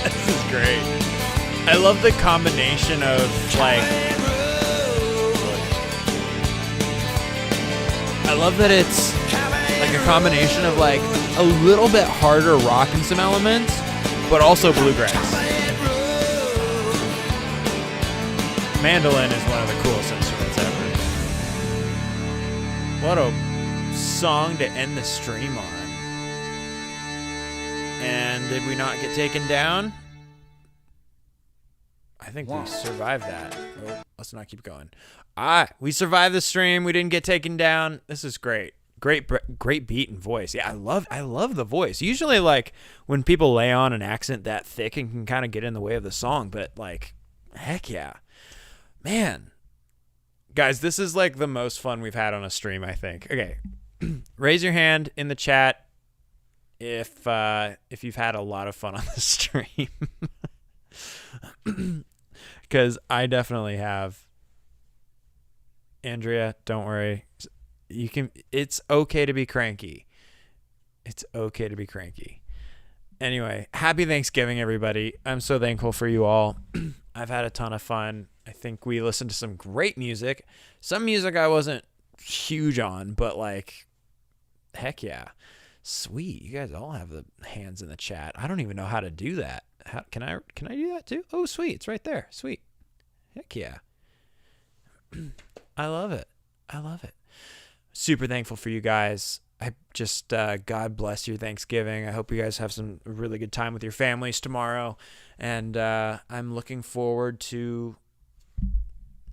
This is great. I love the combination of like. I love that it's like a combination of like a little bit harder rock in some elements, but also bluegrass. Mandolin is one of the coolest instruments ever. What a song to end the stream on. And did we not get taken down? I think we survived that. Oh, let's not keep going. We survived the stream. We didn't get taken down. This is great. Great beat and voice. Yeah, I love the voice. Usually, like, when people lay on an accent that thick, and can kind of get in the way of the song. But, like, heck yeah. Man. Guys, this is, like, the most fun we've had on a stream, I think. Okay. Raise your hand in the chat if you've had a lot of fun on the stream. Because I definitely have. Andrea, don't worry. You can. It's okay to be cranky. It's okay to be cranky. Anyway, happy Thanksgiving, everybody. I'm so thankful for you all. I've had a ton of fun. I think we listened to some great music. Some music I wasn't huge on, but like, heck yeah. Sweet. You guys all have the hands in the chat. I don't even know how to do that. Can I do that too? Oh, sweet. It's right there. Sweet. Heck yeah. I love it. I love it. Super thankful for you guys. I just, God bless your Thanksgiving. I hope you guys have some really good time with your families tomorrow. And I'm looking forward to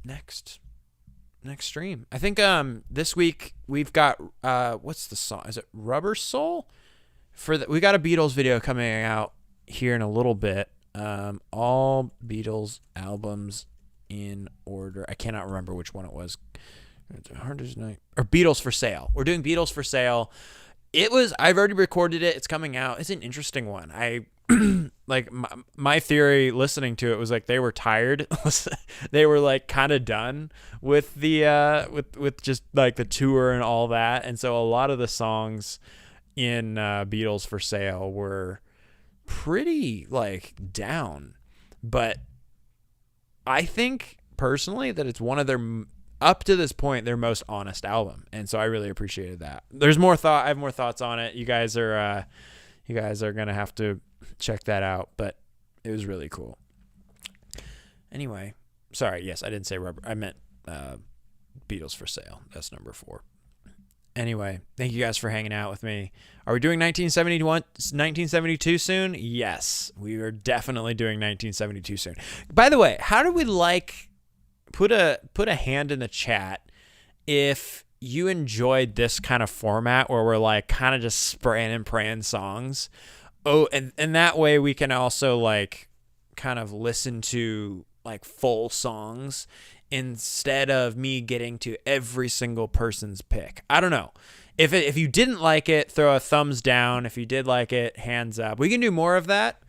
next stream. I think this week we've got, what's the song? Is it Rubber Soul? We got a Beatles video coming out here in a little bit. All Beatles albums in order. I cannot remember which one it was. Or Beatles for Sale. We're doing Beatles for Sale. I've already recorded it. It's coming out. It's an interesting one. I like my theory listening to it was like they were tired. They were like kind of done with the with just like the tour and all that. And so a lot of the songs in Beatles for Sale were pretty like down. But I think personally that it's one of their, up to this point, their most honest album, and so I really appreciated that. There's more thought. I have more thoughts on it. You guys are gonna have to check that out, but it was really cool. Anyway, sorry. Yes, I didn't say Rubber. I meant Beatles for Sale. That's number 4. Anyway, thank you guys for hanging out with me. Are we doing 1972 soon? Yes, we are definitely doing 1972 soon. By the way, how do we like? Put a hand in the chat if you enjoyed this kind of format where we're like kind of just spraying and praying songs. Oh, and that way we can also like kind of listen to like full songs instead of me getting to every single person's pick. I don't know. If you didn't like it, throw a thumbs down. If you did like it, hands up. We can do more of that.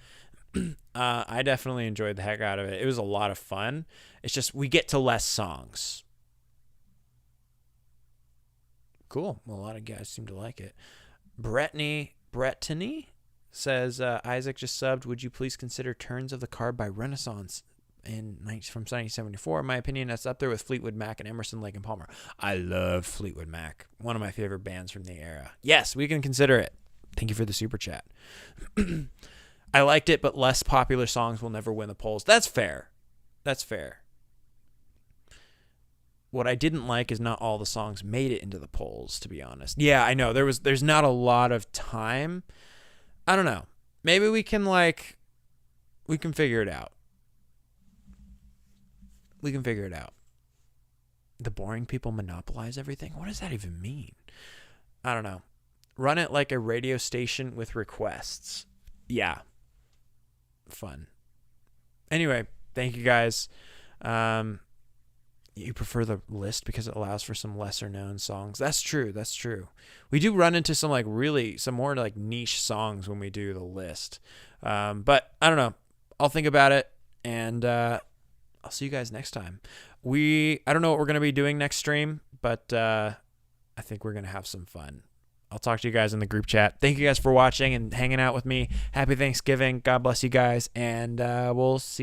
I definitely enjoyed the heck out of it. It was a lot of fun. It's just we get to less songs. Cool. Well, a lot of guys seem to like it. Brettany says, Isaac just subbed. Would you please consider Turns of the Card by Renaissance from 1974? In my opinion, that's up there with Fleetwood Mac and Emerson, Lake and Palmer. I love Fleetwood Mac. One of my favorite bands from the era. Yes, we can consider it. Thank you for the super chat. I liked it, but less popular songs will never win the polls. That's fair. That's fair. What I didn't like is not all the songs made it into the polls, to be honest. Yeah, I know. There's not a lot of time. I don't know. Maybe we can figure it out. We can figure it out. The boring people monopolize everything? What does that even mean? I don't know. Run it like a radio station with requests. Yeah. Fun. Anyway, thank you guys. You prefer the list because it allows for some lesser known songs. That's true. We do run into some more like niche songs when we do the list. But I don't know. I'll think about it, and I'll see you guys next time. I don't know what we're going to be doing next stream, but I think we're going to have some fun. I'll talk to you guys in the group chat. Thank you guys for watching and hanging out with me. Happy Thanksgiving. God bless you guys, and we'll see you.